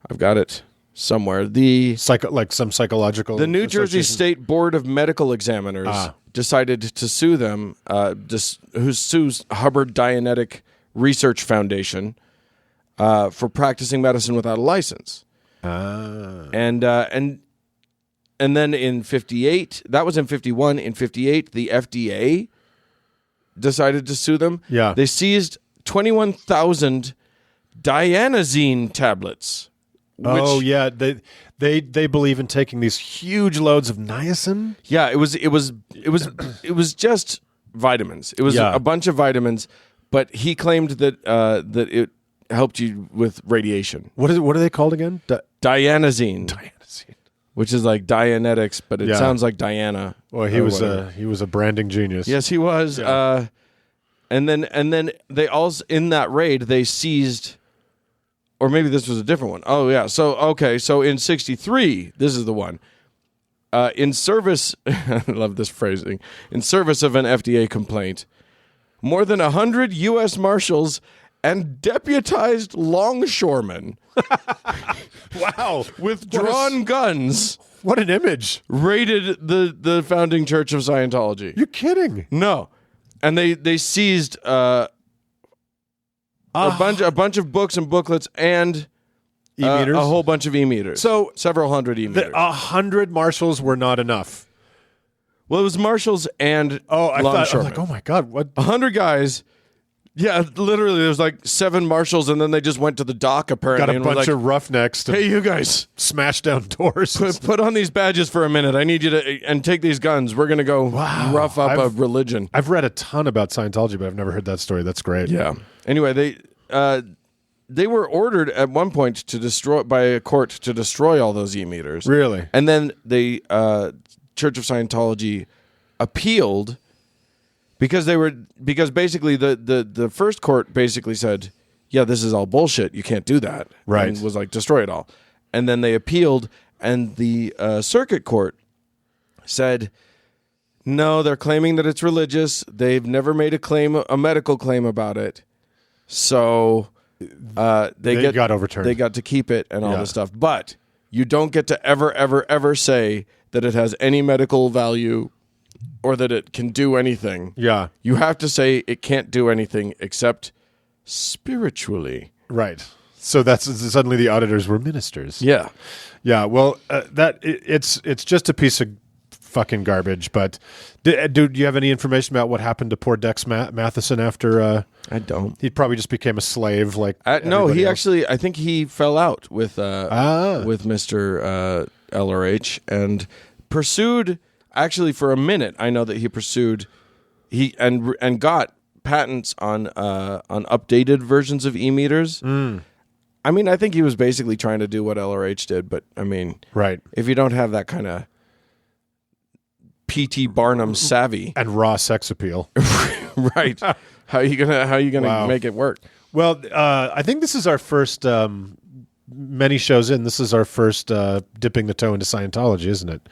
Speaker 2: I've got it somewhere. The
Speaker 1: some psychological.
Speaker 2: The New Jersey State Board of Medical Examiners decided to sue them. Who sues Hubbard Dianetic Research Foundation for practicing medicine without a license. And then in 58, that was in 51. In 58, the FDA decided to sue them.
Speaker 1: Yeah,
Speaker 2: they seized 21,000 dianazine tablets.
Speaker 1: They believe in taking these huge loads of niacin.
Speaker 2: Yeah, it was just vitamins. It was a bunch of vitamins, but he claimed that that it helped you with radiation.
Speaker 1: What are they called again?
Speaker 2: Dianazine. Which is like Dianetics, but it sounds like Diana.
Speaker 1: Well, he was a branding genius.
Speaker 2: Yes, he was. Yeah. And then they also in that raid they seized. Or maybe this was a different one. Oh, yeah. So in 63, this is the one. In service, I love this phrasing, in service of an FDA complaint, more than 100 U.S. Marshals and deputized longshoremen
Speaker 1: wow.
Speaker 2: with drawn guns.
Speaker 1: What an image.
Speaker 2: Raided the founding church of Scientology.
Speaker 1: You're kidding.
Speaker 2: No. And they seized... a bunch of books and booklets and
Speaker 1: e-meters?
Speaker 2: A whole bunch of e-meters.
Speaker 1: So
Speaker 2: several hundred e-meters.
Speaker 1: 100 marshals were not enough.
Speaker 2: Well, it was marshals and
Speaker 1: I was
Speaker 2: longshoremen.
Speaker 1: like, oh my God, what?
Speaker 2: 100 guys. Yeah, literally, there was like 7 marshals, and then they just went to the dock apparently.
Speaker 1: Got a bunch of roughnecks to
Speaker 2: hey, you guys,
Speaker 1: smash down doors.
Speaker 2: Put on these badges for a minute. I need you to and take these guns. We're gonna go rough up a religion.
Speaker 1: I've read a ton about Scientology, but I've never heard that story. That's great.
Speaker 2: Yeah. Anyway, they were ordered at one point to destroy by a court to destroy all those e-meters.
Speaker 1: Really?
Speaker 2: And then the Church of Scientology appealed because basically the first court basically said, yeah, this is all bullshit. You can't do that.
Speaker 1: Right.
Speaker 2: And was like, destroy it all. And then they appealed, and the circuit court said, no, they're claiming that it's religious. They've never made a medical claim about it. So they got overturned. They got to keep it and all this stuff. But you don't get to ever say that it has any medical value or that it can do anything.
Speaker 1: Yeah.
Speaker 2: You have to say it can't do anything except spiritually.
Speaker 1: Right. So that's suddenly the auditors were ministers.
Speaker 2: Yeah.
Speaker 1: Yeah. Well, it's just a piece of fucking garbage. But do you have any information about what happened to poor Dex Matheson after?
Speaker 2: I don't.
Speaker 1: He probably just became a slave. Like
Speaker 2: no, he
Speaker 1: else.
Speaker 2: Actually, I think he fell out with Mr. LRH and pursued. Actually, for a minute, I know that he pursued. And got patents on updated versions of e-meters.
Speaker 1: Mm.
Speaker 2: I mean, I think he was basically trying to do what LRH did, but I mean,
Speaker 1: right.
Speaker 2: If you don't have that kind of P.T. Barnum savvy
Speaker 1: and raw sex appeal,
Speaker 2: right? How are you gonna make it work?
Speaker 1: Well, I think this is our first. Many shows in, this is our first dipping the toe into Scientology, isn't it?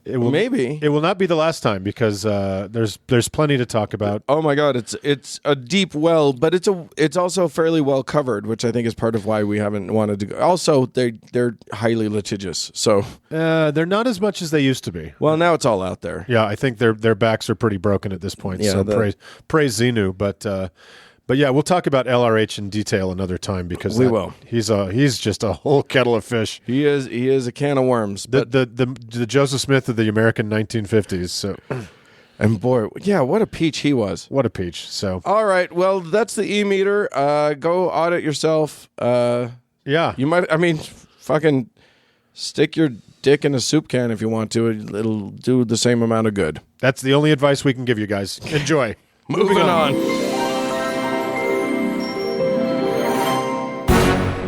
Speaker 2: Maybe
Speaker 1: it will not be the last time because there's plenty to talk about.
Speaker 2: Oh my God, it's a deep well, but it's also fairly well covered, which I think is part of why we haven't wanted to go. Also, they're highly litigious, so
Speaker 1: they're not as much as they used to be.
Speaker 2: Well, now it's all out there.
Speaker 1: Yeah, I think their backs are pretty broken at this point. Yeah, so praise Xenu, But yeah, we'll talk about LRH in detail another time because
Speaker 2: we will.
Speaker 1: He's just a whole kettle of fish.
Speaker 2: He is a can of worms. But
Speaker 1: the Joseph Smith of the American 1950s. So,
Speaker 2: and boy, yeah, what a peach he was.
Speaker 1: What a peach. So,
Speaker 2: all right, well, that's the e-meter. Go audit yourself.
Speaker 1: Yeah,
Speaker 2: you might. I mean, fucking Stick your dick in a soup can if you want to. It'll do the same amount of good.
Speaker 1: That's the only advice we can give you guys. Enjoy.
Speaker 2: Moving on.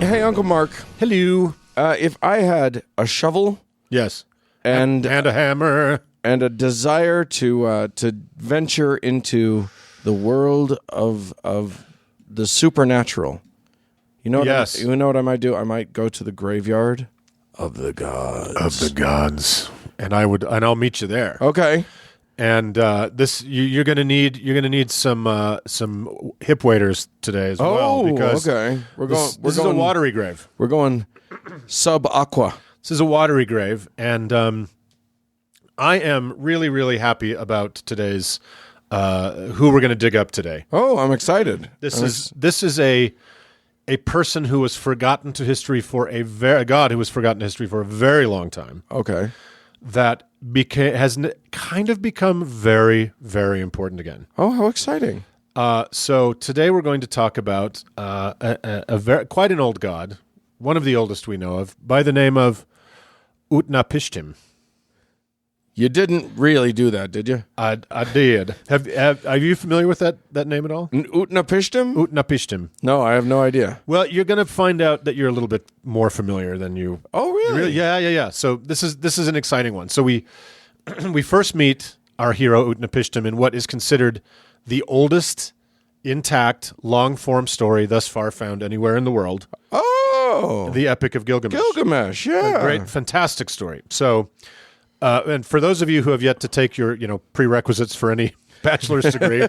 Speaker 2: Hey, Uncle Mark.
Speaker 1: Hello.
Speaker 2: If I had a shovel
Speaker 1: Yes.
Speaker 2: and
Speaker 1: a hammer.
Speaker 2: and a desire to venture into the world of the supernatural, you know what?
Speaker 1: Yes.
Speaker 2: You know what I might do? I might go to the graveyard of the gods.
Speaker 1: Of the gods. And I'll meet you there.
Speaker 2: Okay.
Speaker 1: And you're gonna need some hip waders today as well. Because
Speaker 2: okay.
Speaker 1: this is a watery grave.
Speaker 2: We're going sub aqua.
Speaker 1: This is a watery grave, and I am really, really happy about today's who we're going to dig up today.
Speaker 2: Oh, I'm excited.
Speaker 1: This is a person who was forgotten to history for a god who was forgotten to history for a very long time.
Speaker 2: Okay.
Speaker 1: That has kind of become very, very important again.
Speaker 2: Oh, how exciting!
Speaker 1: So today we're going to talk about quite an old god, one of the oldest we know of, by the name of Utnapishtim.
Speaker 2: You didn't really do that, did you?
Speaker 1: I did. Are you familiar with that name at all?
Speaker 2: Utnapishtim?
Speaker 1: Utnapishtim.
Speaker 2: No, I have no idea.
Speaker 1: Well, you're going to find out that you're a little bit more familiar than you.
Speaker 2: Oh, really?
Speaker 1: Yeah. So this is an exciting one. So we first meet our hero Utnapishtim in what is considered the oldest intact long form story thus far found anywhere in the world.
Speaker 2: Oh,
Speaker 1: The Epic of Gilgamesh.
Speaker 2: Gilgamesh, yeah.
Speaker 1: A great, fantastic story. So, and for those of you who have yet to take your prerequisites for any bachelor's degree,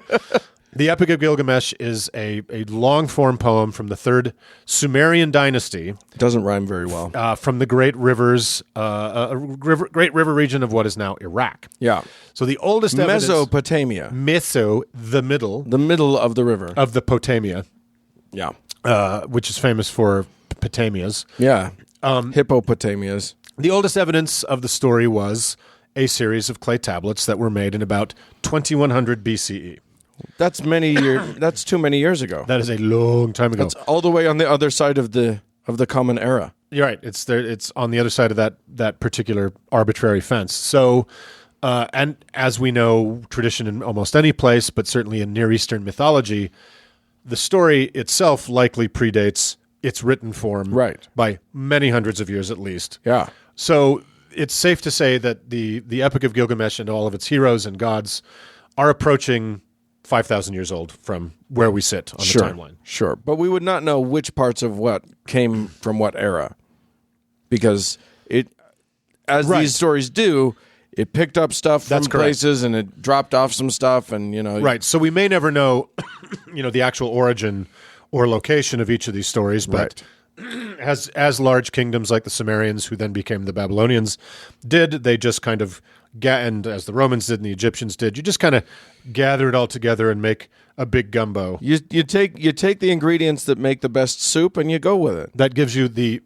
Speaker 1: the Epic of Gilgamesh is a long-form poem from the third Sumerian dynasty.
Speaker 2: It doesn't rhyme very well.
Speaker 1: From the great rivers, great river region of what is now Iraq.
Speaker 2: Yeah.
Speaker 1: So the oldest evidence...
Speaker 2: Mesopotamia.
Speaker 1: The middle.
Speaker 2: The middle of the river.
Speaker 1: Of the Potamia.
Speaker 2: Yeah.
Speaker 1: Which is famous for Potamias.
Speaker 2: Yeah. Hippopotamias.
Speaker 1: The oldest evidence of the story was a series of clay tablets that were made in about 2100 BCE.
Speaker 2: That's many years. That's too many years ago.
Speaker 1: That is a long time ago.
Speaker 2: That's all the way on the other side of the Common Era.
Speaker 1: You're right. It's there. It's on the other side of that particular arbitrary fence. So, and as we know, tradition in almost any place, but certainly in Near Eastern mythology, the story itself likely predates its written form,
Speaker 2: right,
Speaker 1: by many hundreds of years at least.
Speaker 2: Yeah.
Speaker 1: So it's safe to say that the Epic of Gilgamesh and all of its heroes and gods are approaching 5,000 years old from where we sit on the timeline.
Speaker 2: Sure, but we would not know which parts of what came from what era, because these stories do, it picked up stuff from places and it dropped off some stuff, and
Speaker 1: Right. So we may never know, the actual origin or location of each of these stories, but as large kingdoms like the Sumerians, who then became the Babylonians, did, they just kind of, and as the Romans did and the Egyptians did, you just kind of gather it all together and make a big gumbo.
Speaker 2: You take the ingredients that make the best soup and you go with it.
Speaker 1: That gives you the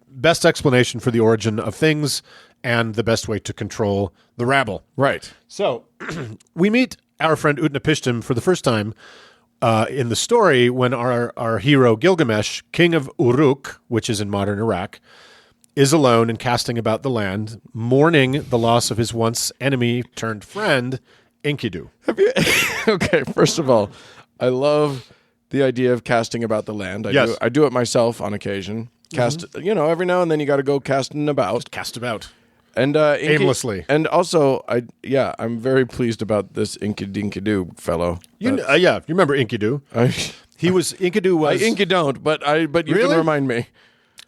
Speaker 1: best explanation for the origin of things and the best way to control the rabble.
Speaker 2: Right.
Speaker 1: So we meet our friend Utnapishtim for the first time in the story when our hero Gilgamesh, king of Uruk, which is in modern Iraq, is alone and casting about the land, mourning the loss of his once enemy turned friend, Enkidu.
Speaker 2: Okay, first of all, I love the idea of casting about the land. I do it myself on occasion. Cast, every now and then you got to go casting about.
Speaker 1: Just cast about.
Speaker 2: And
Speaker 1: aimlessly.
Speaker 2: And also, I'm very pleased about this Enkidu fellow.
Speaker 1: You remember Enkidu? Enkidu was.
Speaker 2: I don't, but you
Speaker 1: Really?
Speaker 2: can remind me.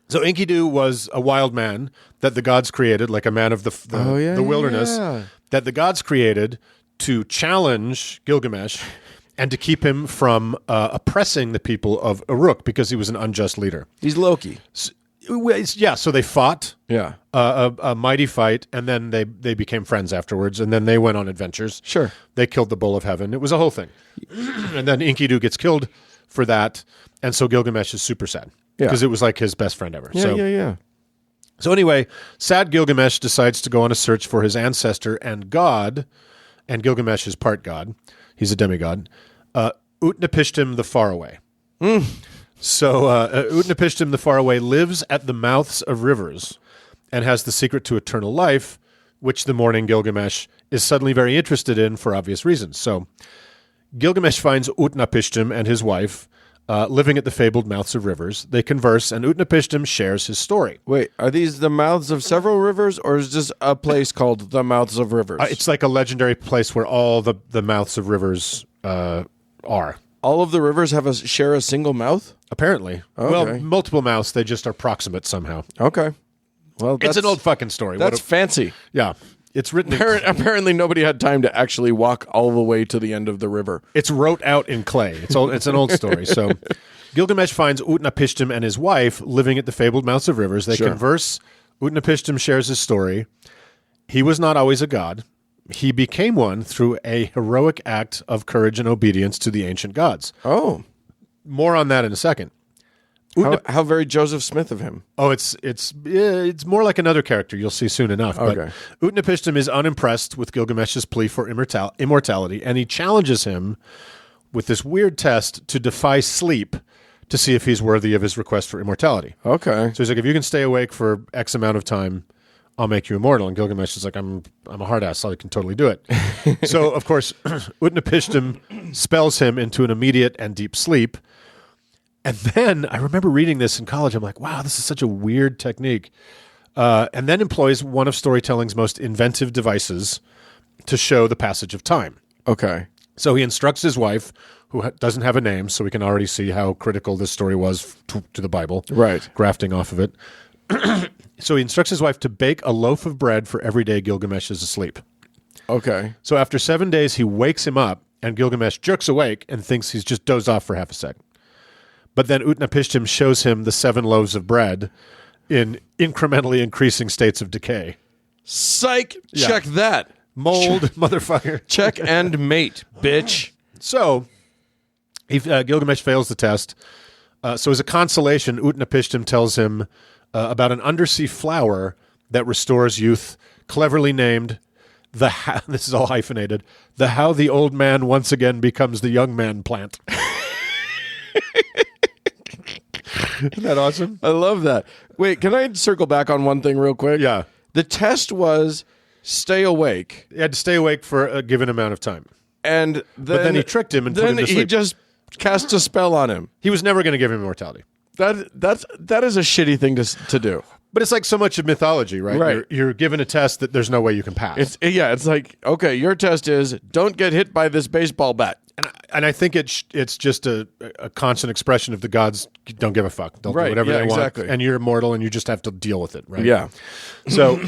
Speaker 1: So Enkidu was a wild man that the gods created, like a man of the wilderness, that the gods created to challenge Gilgamesh and to keep him from oppressing the people of Uruk because he was an unjust leader.
Speaker 2: He's Loki.
Speaker 1: So they fought
Speaker 2: Yeah.
Speaker 1: a mighty fight, and then they became friends afterwards, and then they went on adventures.
Speaker 2: Sure.
Speaker 1: They killed the bull of heaven. It was a whole thing. And then Enkidu gets killed for that, and so Gilgamesh is super sad because it was like his best friend ever.
Speaker 2: Yeah.
Speaker 1: So anyway, sad Gilgamesh decides to go on a search for his ancestor and god, and Gilgamesh is part god. He's a demigod. Utnapishtim the Faraway. So Utnapishtim the Faraway lives at the mouths of rivers and has the secret to eternal life, which the mourning Gilgamesh is suddenly very interested in for obvious reasons. So Gilgamesh finds Utnapishtim and his wife living at the fabled mouths of rivers. They converse, and Utnapishtim shares his story.
Speaker 2: Wait, are these the mouths of several rivers, or is this a place called the mouths of rivers?
Speaker 1: It's like a legendary place where all the mouths of rivers are.
Speaker 2: All of the rivers share a single mouth?
Speaker 1: Apparently.
Speaker 2: Okay.
Speaker 1: Well, multiple mouths, they just are proximate somehow.
Speaker 2: Okay. Well,
Speaker 1: It's an old fucking story.
Speaker 2: That's fancy.
Speaker 1: Yeah. It's written
Speaker 2: Apparently nobody had time to actually walk all the way to the end of the river.
Speaker 1: It's wrote out in clay. It's an old story. So Gilgamesh finds Utnapishtim and his wife living at the fabled mouths of rivers. They converse. Utnapishtim shares his story. He was not always a god. He became one through a heroic act of courage and obedience to the ancient gods.
Speaker 2: Oh.
Speaker 1: More on that in a second.
Speaker 2: How very Joseph Smith of him.
Speaker 1: Oh, it's more like another character you'll see soon enough.
Speaker 2: Okay.
Speaker 1: But Utnapishtim is unimpressed with Gilgamesh's plea for immortality, and he challenges him with this weird test to defy sleep to see if he's worthy of his request for immortality.
Speaker 2: Okay.
Speaker 1: So he's like, if you can stay awake for X amount of time, I'll make you immortal. And Gilgamesh is like, I'm a hard ass, so I can totally do it. So, of course, Utnapishtim spells him into an immediate and deep sleep. And then I remember reading this in college. I'm like, wow, this is such a weird technique. And then employs one of storytelling's most inventive devices to show the passage of time.
Speaker 2: Okay.
Speaker 1: So he instructs his wife, who doesn't have a name, so we can already see how critical this story was to the Bible.
Speaker 2: Right.
Speaker 1: Grafting off of it. So he instructs his wife to bake a loaf of bread for every day Gilgamesh is asleep.
Speaker 2: Okay.
Speaker 1: So after 7 days, he wakes him up, and Gilgamesh jerks awake and thinks he's just dozed off for half a second. But then Utnapishtim shows him the 7 loaves of bread in incrementally increasing states of decay.
Speaker 2: Psych!
Speaker 1: Yeah.
Speaker 2: Check that.
Speaker 1: Mold, motherfucker.
Speaker 2: Check and mate, bitch.
Speaker 1: So Gilgamesh fails the test. So as a consolation, Utnapishtim tells him about an undersea flower that restores youth, cleverly named this is all hyphenated, the how the old man once again becomes the young man plant. Isn't that awesome?
Speaker 2: I love that. Wait, can I circle back on one thing real quick?
Speaker 1: Yeah.
Speaker 2: The test was stay awake.
Speaker 1: He had to stay awake for a given amount of time.
Speaker 2: And then,
Speaker 1: But then he tricked him and put him to
Speaker 2: he
Speaker 1: sleep.
Speaker 2: just cast a spell on him.
Speaker 1: He was never going to give him immortality.
Speaker 2: That is a shitty thing to do.
Speaker 1: But it's like so much of mythology, right?
Speaker 2: Right.
Speaker 1: You're given a test that there's no way you can pass.
Speaker 2: It's like, okay, your test is don't get hit by this baseball bat.
Speaker 1: And I think it's just a constant expression of the gods don't give a fuck. They'll do whatever they want.
Speaker 2: Exactly.
Speaker 1: And you're immortal and you just have to deal with it, right?
Speaker 2: Yeah.
Speaker 1: So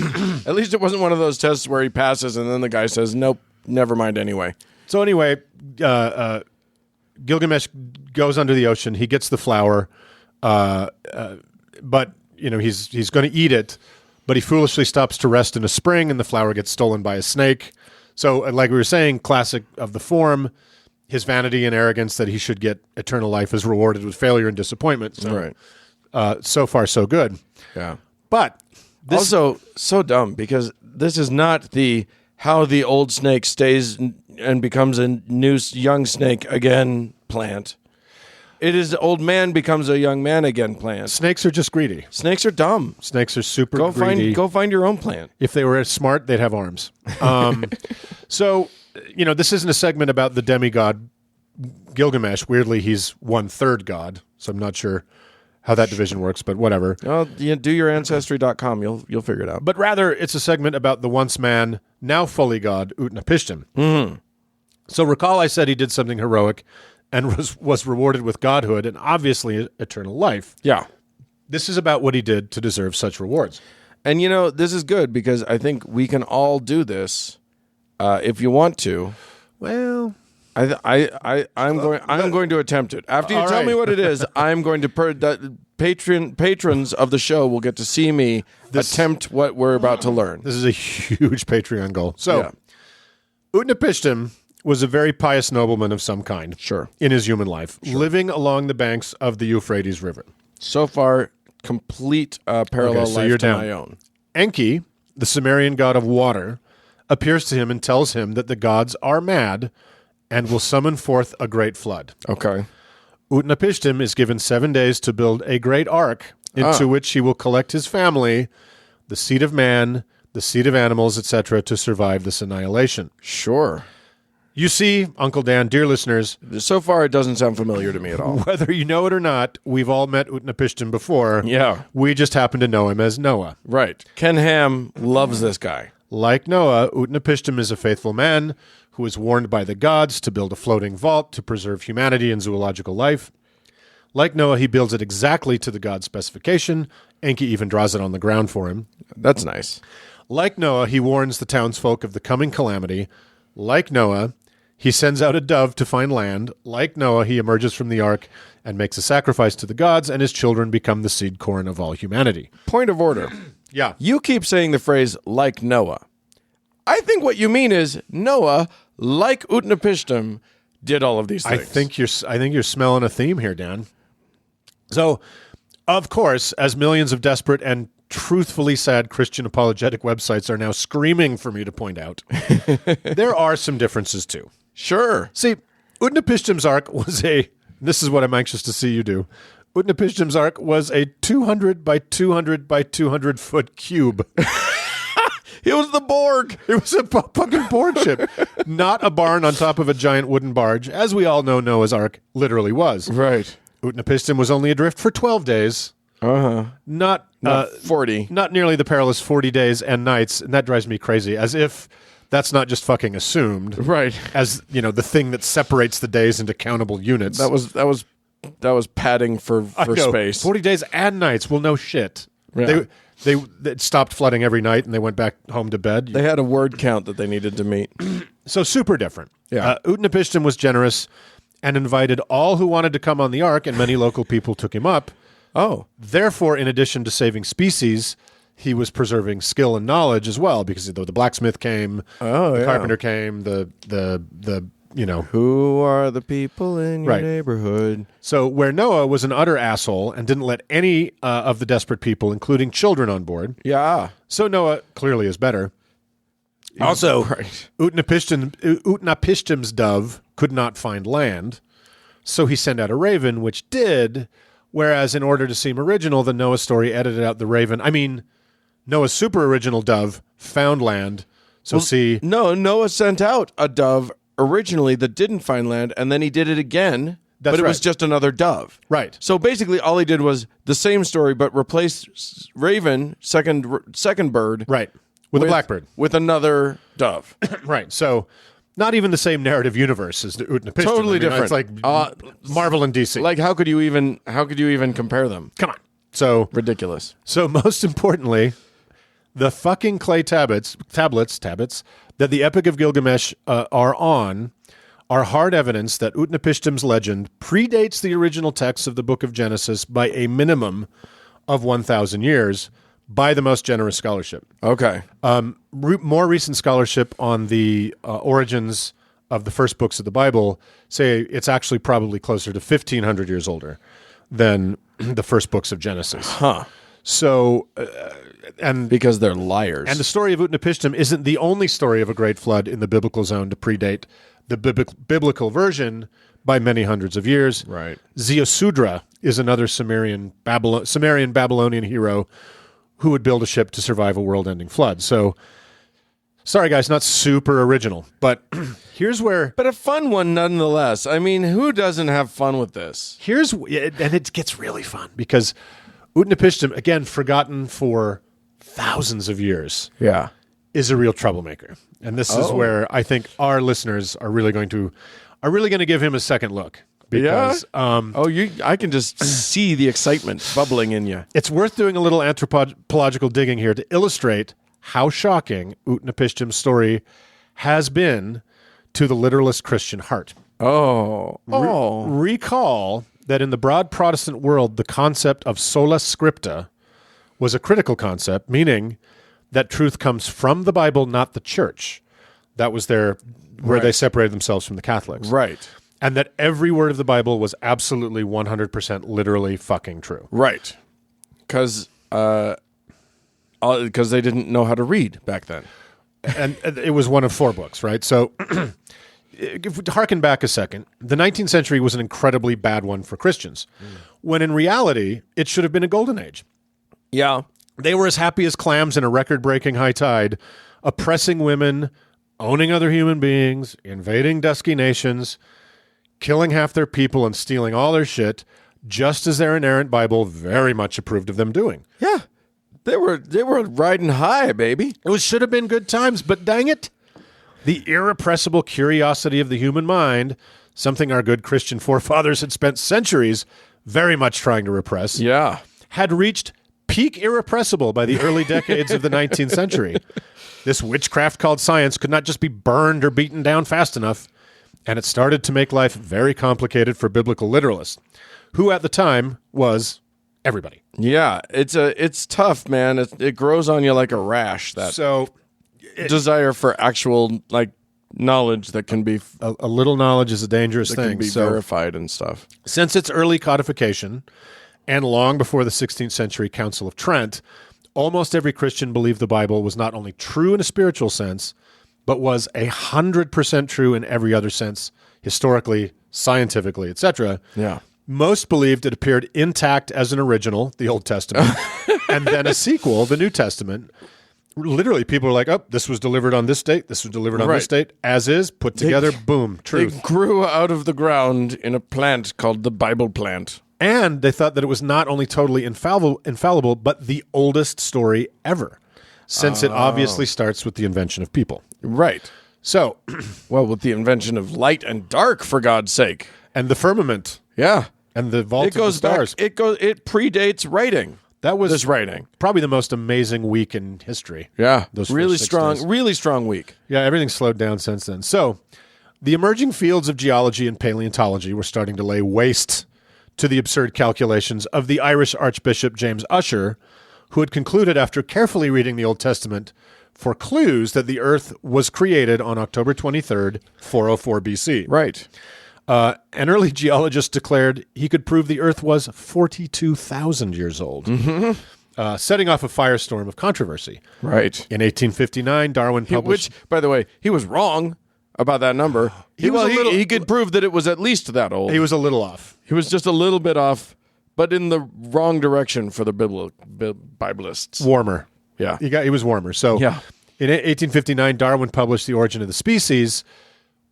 Speaker 2: At least it wasn't one of those tests where he passes and then the guy says, nope, never mind anyway.
Speaker 1: anyway, Gilgamesh goes under the ocean. He gets the flower, but he's going to eat it. But he foolishly stops to rest in a spring, and the flower gets stolen by a snake. So, like we were saying, classic of the form, his vanity and arrogance that he should get eternal life is rewarded with failure and disappointment. So, so far, so good.
Speaker 2: Yeah.
Speaker 1: But
Speaker 2: also, so dumb because this is not how the old snake stays and becomes a new young snake again plant. It is old man becomes a young man again plant.
Speaker 1: Snakes are just greedy.
Speaker 2: Snakes are dumb.
Speaker 1: Snakes are super greedy.
Speaker 2: Go find your own plant.
Speaker 1: If they were smart, they'd have arms. So, this isn't a segment about the demigod Gilgamesh. Weirdly, he's 1/3 god, so I'm not sure how that division works, but whatever.
Speaker 2: Oh, do your ancestry.com. You'll figure it out.
Speaker 1: But rather, it's a segment about the once man, now fully god, Utnapishtim. Mm-hmm. So recall I said he did something heroic and was rewarded with godhood and obviously eternal life.
Speaker 2: Yeah.
Speaker 1: This is about what he did to deserve such rewards.
Speaker 2: And this is good because I think we can all do this if you want to.
Speaker 1: Well,
Speaker 2: I'm going to attempt it. After you tell me what it is, I'm going to patrons of the show will get to see me attempt what we're about to learn.
Speaker 1: This is a huge Patreon goal. So, Utnapishtim was a very pious nobleman of some kind.
Speaker 2: Sure.
Speaker 1: In his human life, living along the banks of the Euphrates River.
Speaker 2: So far, complete parallel
Speaker 1: so
Speaker 2: life
Speaker 1: you're
Speaker 2: to
Speaker 1: down.
Speaker 2: my own.
Speaker 1: Enki, the Sumerian god of water, appears to him and tells him that the gods are mad and will summon forth a great flood.
Speaker 2: Okay.
Speaker 1: Utnapishtim is given 7 days to build a great ark into which he will collect his family, the seed of man, the seed of animals, etc., to survive this annihilation.
Speaker 2: Sure.
Speaker 1: You see, Uncle Dan, dear listeners,
Speaker 2: So far, it doesn't sound familiar to me at all.
Speaker 1: whether you know it or not, we've all met Utnapishtim before.
Speaker 2: Yeah.
Speaker 1: We just happen to know him as Noah.
Speaker 2: Right. Ken Ham loves this guy.
Speaker 1: Like Noah, Utnapishtim is a faithful man who is warned by the gods to build a floating vault to preserve humanity and zoological life. Like Noah, he builds it exactly to the god's specification. Enki even draws it on the ground for him.
Speaker 2: That's nice.
Speaker 1: Like Noah, he warns the townsfolk of the coming calamity. Like Noah, he sends out a dove to find land. Like Noah, he emerges from the ark and makes a sacrifice to the gods, and his children become the seed corn of all humanity.
Speaker 2: Point of order.
Speaker 1: Yeah.
Speaker 2: You keep saying the phrase, like Noah. I think what you mean is Noah, like Utnapishtim, did all of these things.
Speaker 1: I think you're smelling a theme here, Dan. So, of course, as millions of desperate and truthfully sad Christian apologetic websites are now screaming for me to point out, there are some differences too.
Speaker 2: Sure.
Speaker 1: See, Utnapishtim's ark was this is what I'm anxious to see you do. Utnapishtim's ark was a 200 by 200 by 200 foot cube.
Speaker 2: It was the Borg.
Speaker 1: It was a fucking Borg ship, not a barn on top of a giant wooden barge, as we all know Noah's ark literally was.
Speaker 2: Right.
Speaker 1: Utnapishtim was only adrift for 12 days.
Speaker 2: Uh-huh.
Speaker 1: Not
Speaker 2: 40.
Speaker 1: Not nearly the perilous 40 days and nights, and that drives me crazy, as if that's not just fucking assumed.
Speaker 2: Right.
Speaker 1: As, the thing that separates the days into countable units.
Speaker 2: That was padding for space.
Speaker 1: 40 days and nights. Well, no shit.
Speaker 2: Yeah.
Speaker 1: They stopped flooding every night, and they went back home to bed.
Speaker 2: They had a word count that they needed to meet.
Speaker 1: So super different.
Speaker 2: Yeah.
Speaker 1: Utnapishtim was generous and invited all who wanted to come on the ark, and many local people took him up.
Speaker 2: Oh.
Speaker 1: Therefore, in addition to saving species, he was preserving skill and knowledge as well, because the blacksmith came, the carpenter came,
Speaker 2: Who are the people in your
Speaker 1: Right.
Speaker 2: neighborhood?
Speaker 1: So where Noah was an utter asshole and didn't let any of the desperate people, including children, on board,
Speaker 2: Yeah.
Speaker 1: so Noah clearly is better. Also,
Speaker 2: Right.
Speaker 1: Utnapishtim's dove could not find land, so he sent out a raven, which did, whereas in order to seem original, the Noah story edited out the raven. I mean, Noah's super original dove found land, so
Speaker 2: No, Noah sent out a dove originally that didn't find land, and then he did it again, but it was just another dove.
Speaker 1: Right.
Speaker 2: So basically, all he did was the same story, but replaced raven, second bird,
Speaker 1: Right, with a blackbird.
Speaker 2: with another dove.
Speaker 1: Right, so not even the same narrative universe as the Utnapishtim.
Speaker 2: Totally different.
Speaker 1: It's like Marvel and DC.
Speaker 2: Like, how could you even compare them?
Speaker 1: Come on. So
Speaker 2: Ridiculous.
Speaker 1: most importantly, the fucking clay tablets that the Epic of Gilgamesh are on are hard evidence that Utnapishtim's legend predates the original texts of the Book of Genesis by a minimum of 1,000 years by the most generous scholarship.
Speaker 2: Okay.
Speaker 1: More recent scholarship on the origins of the first books of the Bible say it's actually probably closer to 1,500 years older than the first books of Genesis.
Speaker 2: Huh.
Speaker 1: So, and
Speaker 2: Because they're liars.
Speaker 1: the story of Utnapishtim isn't the only story of a great flood in the biblical zone to predate the biblical version by many hundreds of years.
Speaker 2: Right.
Speaker 1: Ziusudra is another Sumerian Babylonian hero who would build a ship to survive a world-ending flood. So, sorry guys, not super original, but here's where...
Speaker 2: But a fun one nonetheless. I mean, who doesn't have fun with this?
Speaker 1: And it gets really fun, because Utnapishtim, again, forgotten for thousands of years,
Speaker 2: Yeah.
Speaker 1: is a real troublemaker. And this is where I think our listeners are really going to give him a second look. Because
Speaker 2: I can just see the excitement bubbling in you.
Speaker 1: it's worth doing a little anthropological digging here to illustrate how shocking Utnapishtim's story has been to the literalist Christian heart. Recall that in the broad Protestant world, the concept of sola scripta was a critical concept, meaning that truth comes from the Bible, not the church. That was where they separated themselves from the Catholics.
Speaker 2: Right.
Speaker 1: And that every word of the Bible was absolutely 100% literally fucking true.
Speaker 2: Right. Because they didn't know how to read back then.
Speaker 1: And it was one of 4 books, right? So if we harken back a second, the 19th century was an incredibly bad one for Christians, when in reality, it should have been a golden age.
Speaker 2: Yeah.
Speaker 1: They were as happy as clams in a record-breaking high tide, oppressing women, owning other human beings, invading dusky nations, killing half their people and stealing all their shit, just as their inerrant Bible very much approved of them doing.
Speaker 2: Yeah. They were riding high, baby.
Speaker 1: It should have been good times, but dang it, the irrepressible curiosity of the human mind, something our good Christian forefathers had spent centuries very much trying to repress, had reached peak irrepressible by the early decades of the 19th century. This witchcraft called science could not just be burned or beaten down fast enough, and it started to make life very complicated for biblical literalists, who at the time was everybody.
Speaker 2: Yeah, it's tough, man. It grows on you like a rash. That desire for actual knowledge that can be
Speaker 1: a little knowledge is a dangerous thing.
Speaker 2: Can be verified and stuff.
Speaker 1: Since its early codification, and long before the 16th century Council of Trent, almost every Christian believed the Bible was not only true in a spiritual sense, but was 100% true in every other sense, historically, scientifically, etc.
Speaker 2: Yeah.
Speaker 1: Most believed it appeared intact as an original, the Old Testament, and then a sequel, the New Testament. Literally, people are like, oh, this was delivered on this date, this was delivered on this date, as is, put together, boom, truth.
Speaker 2: It grew out of the ground in a plant called the Bible plant.
Speaker 1: And they thought that it was not only totally infallible, but the oldest story ever, since it obviously starts with the invention of people.
Speaker 2: Right.
Speaker 1: So,
Speaker 2: well, with the invention of light and dark, for God's sake.
Speaker 1: And the firmament.
Speaker 2: Yeah.
Speaker 1: And the vault of the stars.
Speaker 2: It predates writing.
Speaker 1: That was
Speaker 2: this writing.
Speaker 1: Probably the most amazing week in history.
Speaker 2: Yeah.
Speaker 1: Those
Speaker 2: really
Speaker 1: strong
Speaker 2: week.
Speaker 1: Yeah, everything's slowed down since then. So, the emerging fields of geology and paleontology were starting to lay waste to the absurd calculations of the Irish Archbishop James Ussher, who had concluded after carefully reading the Old Testament for clues that the Earth was created on October 23rd, 404 BC.
Speaker 2: Right.
Speaker 1: An early geologist declared he could prove the Earth was 42,000 years old, setting off a firestorm of controversy.
Speaker 2: Right.
Speaker 1: In 1859, Darwin published...
Speaker 2: Which, by the way, he was wrong about that number. He could prove that it was at least that old.
Speaker 1: He was a little off.
Speaker 2: He was just a little bit off, but in the wrong direction for the Biblists.
Speaker 1: Warmer.
Speaker 2: Yeah.
Speaker 1: He was warmer. So in 1859, Darwin published The Origin of the Species,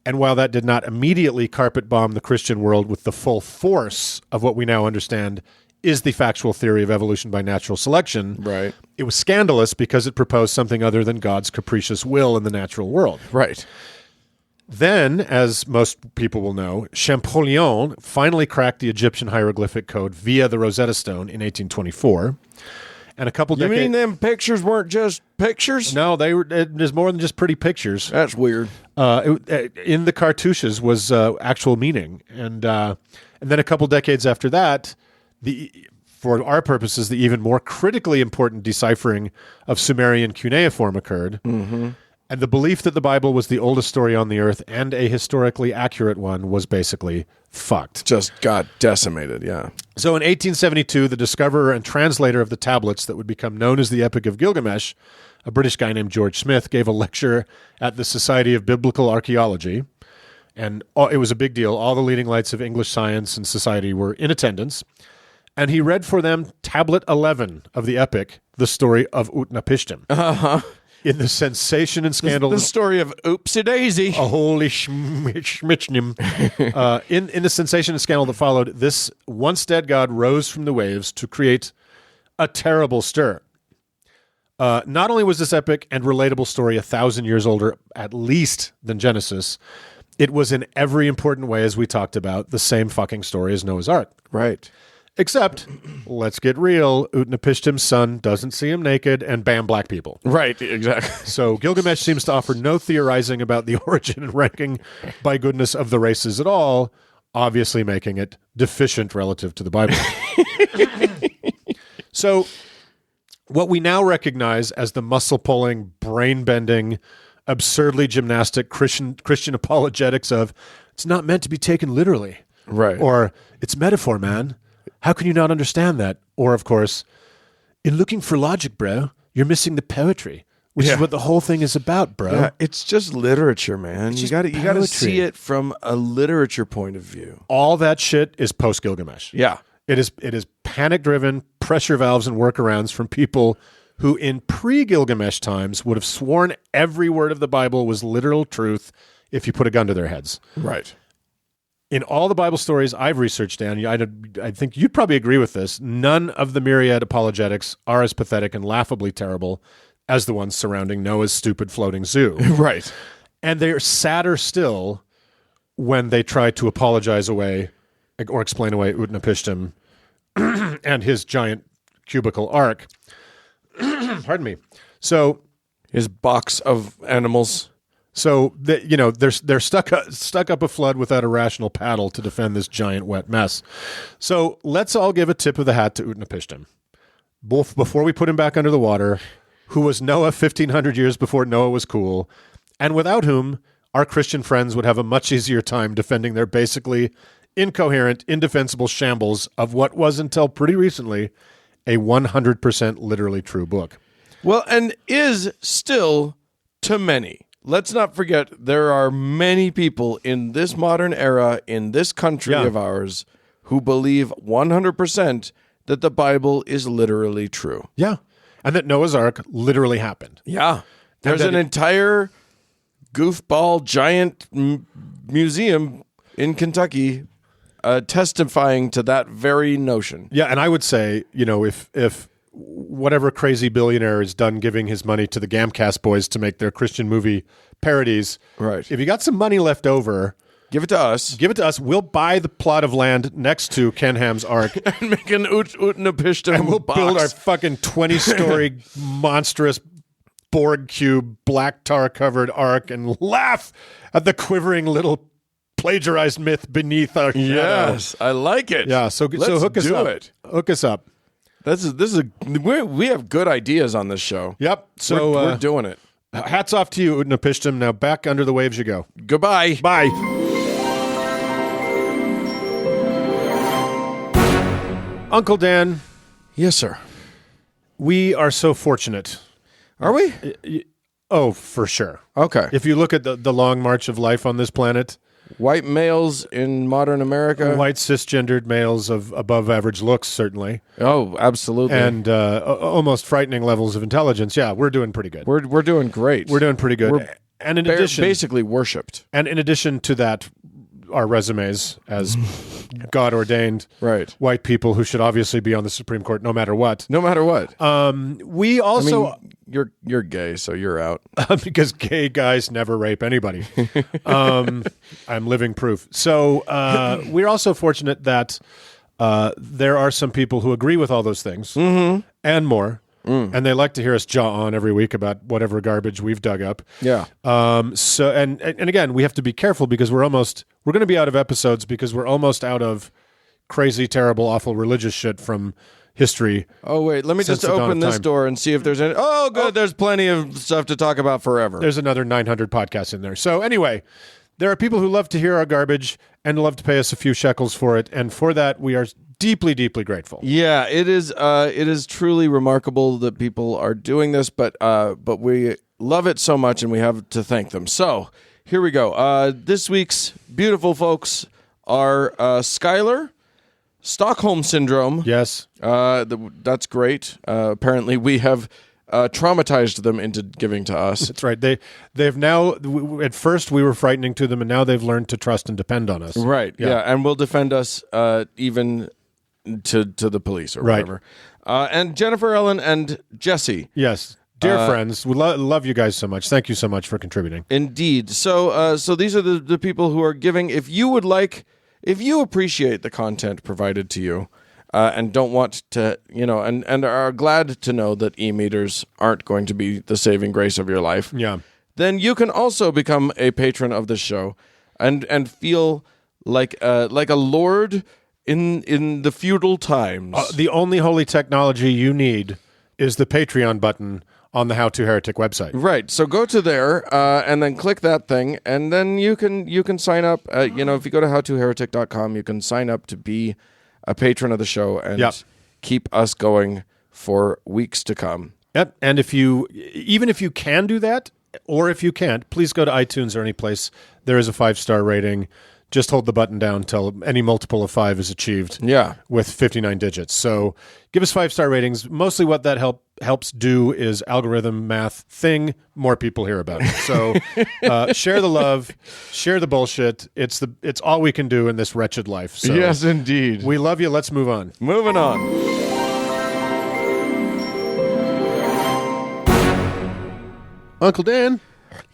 Speaker 1: and while that did not immediately carpet bomb the Christian world with the full force of what we now understand is the factual theory of evolution by natural selection,
Speaker 2: right,
Speaker 1: it was scandalous because it proposed something other than God's capricious will in the natural world.
Speaker 2: Right.
Speaker 1: Then, as most people will know, Champollion finally cracked the Egyptian hieroglyphic code via the Rosetta Stone in 1824. And a couple decades...
Speaker 2: You mean them pictures weren't just pictures?
Speaker 1: No, they were. There's more than just pretty pictures.
Speaker 2: That's weird.
Speaker 1: In the cartouches was actual meaning, and then a couple decades after that, for our purposes, the even more critically important deciphering of Sumerian cuneiform occurred. Mm-hmm. And the belief that the Bible was the oldest story on the earth and a historically accurate one was basically fucked.
Speaker 2: Just got decimated, yeah.
Speaker 1: So in 1872, the discoverer and translator of the tablets that would become known as the Epic of Gilgamesh, a British guy named George Smith, gave a lecture at the Society of Biblical Archaeology. And it was a big deal. All the leading lights of English science and society were in attendance. And he read for them Tablet 11 of the Epic, the story of Utnapishtim.
Speaker 2: Uh-huh.
Speaker 1: In the sensation and scandal...
Speaker 2: The story of Oopsie Daisy.
Speaker 1: A holy schmitchnim. In the sensation and scandal that followed, this once dead god rose from the waves to create a terrible stir. Not only was this epic and relatable story 1,000 years older, at least, than Genesis, it was in every important way, as we talked about, the same fucking story as Noah's Ark.
Speaker 2: Right.
Speaker 1: Except, let's get real, Utnapishtim's son doesn't see him naked, and bam, black people.
Speaker 2: Right, exactly.
Speaker 1: So Gilgamesh seems to offer no theorizing about the origin and ranking by goodness of the races at all, obviously making it deficient relative to the Bible. So what we now recognize as the muscle-pulling, brain-bending, absurdly gymnastic Christian apologetics of, it's not meant to be taken literally.
Speaker 2: Right.
Speaker 1: Or, it's metaphor, man. How can you not understand that? Or, of course, in looking for logic, bro, you're missing the poetry, which is what the whole thing is about, bro.
Speaker 2: Yeah, it's just literature, man. You got to see it from a literature point of view.
Speaker 1: All that shit is post-Gilgamesh.
Speaker 2: Yeah.
Speaker 1: It is panic-driven, pressure valves and workarounds from people who in pre-Gilgamesh times would have sworn every word of the Bible was literal truth if you put a gun to their heads.
Speaker 2: Right.
Speaker 1: In all the Bible stories I've researched, Dan, I think you'd probably agree with this, none of the myriad apologetics are as pathetic and laughably terrible as the ones surrounding Noah's stupid floating zoo.
Speaker 2: Right.
Speaker 1: And they're sadder still when they try to apologize away or explain away Utnapishtim and his giant cubical ark. Pardon me. So
Speaker 2: His box of animals.
Speaker 1: So they're stuck up a flood without a rational paddle to defend this giant wet mess. So let's all give a tip of the hat to Utnapishtim. Before we put him back under the water, who was Noah 1,500 years before Noah was cool, and without whom our Christian friends would have a much easier time defending their basically incoherent, indefensible shambles of what was until pretty recently a 100% literally true book.
Speaker 2: Well, and is still to many. Let's not forget there are many people in this modern era, in this country of ours, who believe 100% that the Bible is literally true.
Speaker 1: Yeah. And that Noah's Ark literally happened.
Speaker 2: Yeah. There's an entire goofball giant museum in Kentucky testifying to that very notion.
Speaker 1: Yeah, and I would say, if whatever crazy billionaire is done giving his money to the Gamcast boys to make their Christian movie parodies,
Speaker 2: right?
Speaker 1: If you got some money left over,
Speaker 2: give it to us.
Speaker 1: Give it to us. We'll buy the plot of land next to Ken Ham's Ark
Speaker 2: and make an Utnapishtim
Speaker 1: and we'll
Speaker 2: box.
Speaker 1: build our fucking 20-story monstrous Borg cube black tar covered ark and laugh at the quivering little plagiarized myth beneath our shadow.
Speaker 2: Yes, I like it.
Speaker 1: Yeah, so hook us up. Hook us up.
Speaker 2: We have good ideas on this show.
Speaker 1: Yep. So
Speaker 2: we're doing it.
Speaker 1: Hats off to you, Utnapishtim. Now back under the waves you go.
Speaker 2: Goodbye.
Speaker 1: Bye. Uncle Dan.
Speaker 2: Yes, sir.
Speaker 1: We are so fortunate.
Speaker 2: Are we?
Speaker 1: Oh, for sure.
Speaker 2: Okay.
Speaker 1: If you look at the long march of life on this planet,
Speaker 2: white males in modern America,
Speaker 1: white cisgendered males of above average looks, certainly.
Speaker 2: Oh, absolutely.
Speaker 1: And almost frightening levels of intelligence. Yeah, we're doing pretty good.
Speaker 2: We're doing great.
Speaker 1: We're doing pretty good. And in addition,
Speaker 2: basically worshipped.
Speaker 1: And in addition to that, our resumes as God ordained white people who should obviously be on the Supreme Court no matter what.
Speaker 2: No matter what.
Speaker 1: We also
Speaker 2: you're gay, so you're out.
Speaker 1: Because gay guys never rape anybody. I'm living proof. So we're also fortunate that there are some people who agree with all those things and more. And they like to hear us jaw on every week about whatever garbage we've dug up.
Speaker 2: Yeah.
Speaker 1: So and again, we have to be careful because we're going to be out of episodes because we're almost out of crazy, terrible, awful religious shit from history.
Speaker 2: Oh wait, let me just open this door and see if there's any. Oh, good. There's plenty of stuff to talk about forever.
Speaker 1: There's another 900 podcasts in there. So anyway, there are people who love to hear our garbage and love to pay us a few shekels for it, and for that we are deeply, deeply grateful.
Speaker 2: Yeah, it is truly remarkable that people are doing this, but we love it so much and we have to thank them. So here we go. This week's beautiful folks are Skylar, Stockholm Syndrome.
Speaker 1: Yes.
Speaker 2: That's great. Apparently we have traumatized them into giving to us.
Speaker 1: That's right. They've now, at first we were frightening to them, and now they've learned to trust and depend on us.
Speaker 2: Right. Yeah. And will defend us even to the police or whatever. And Jennifer, Ellen, and Jesse.
Speaker 1: Yes. Dear friends, we love you guys so much. Thank you so much for contributing.
Speaker 2: Indeed. So these are the people who are giving. If you appreciate the content provided to you, and don't want to, and are glad to know that e-meters aren't going to be the saving grace of your life, then you can also become a patron of the show and feel like a lord in the feudal times.
Speaker 1: The only holy technology you need is the Patreon button on the How to Heretic website.
Speaker 2: Right. So go to there and then click that thing, and then you can sign up. If you go to howtoheretic.com, you can sign up to be a patron of the show and keep us going for weeks to come.
Speaker 1: Yep. And even if you can do that, or if you can't, please go to iTunes or any place there is a 5-star rating just hold the button down till any multiple of 5 is achieved.
Speaker 2: Yeah.
Speaker 1: With 59 digits. So give us 5-star ratings. Mostly what that helps do is algorithm math thing. More people hear about it. So share the love, share the bullshit. It's all we can do in this wretched life. So
Speaker 2: Yes, indeed.
Speaker 1: we love you. Let's move on.
Speaker 2: Moving on.
Speaker 3: Uncle Dan,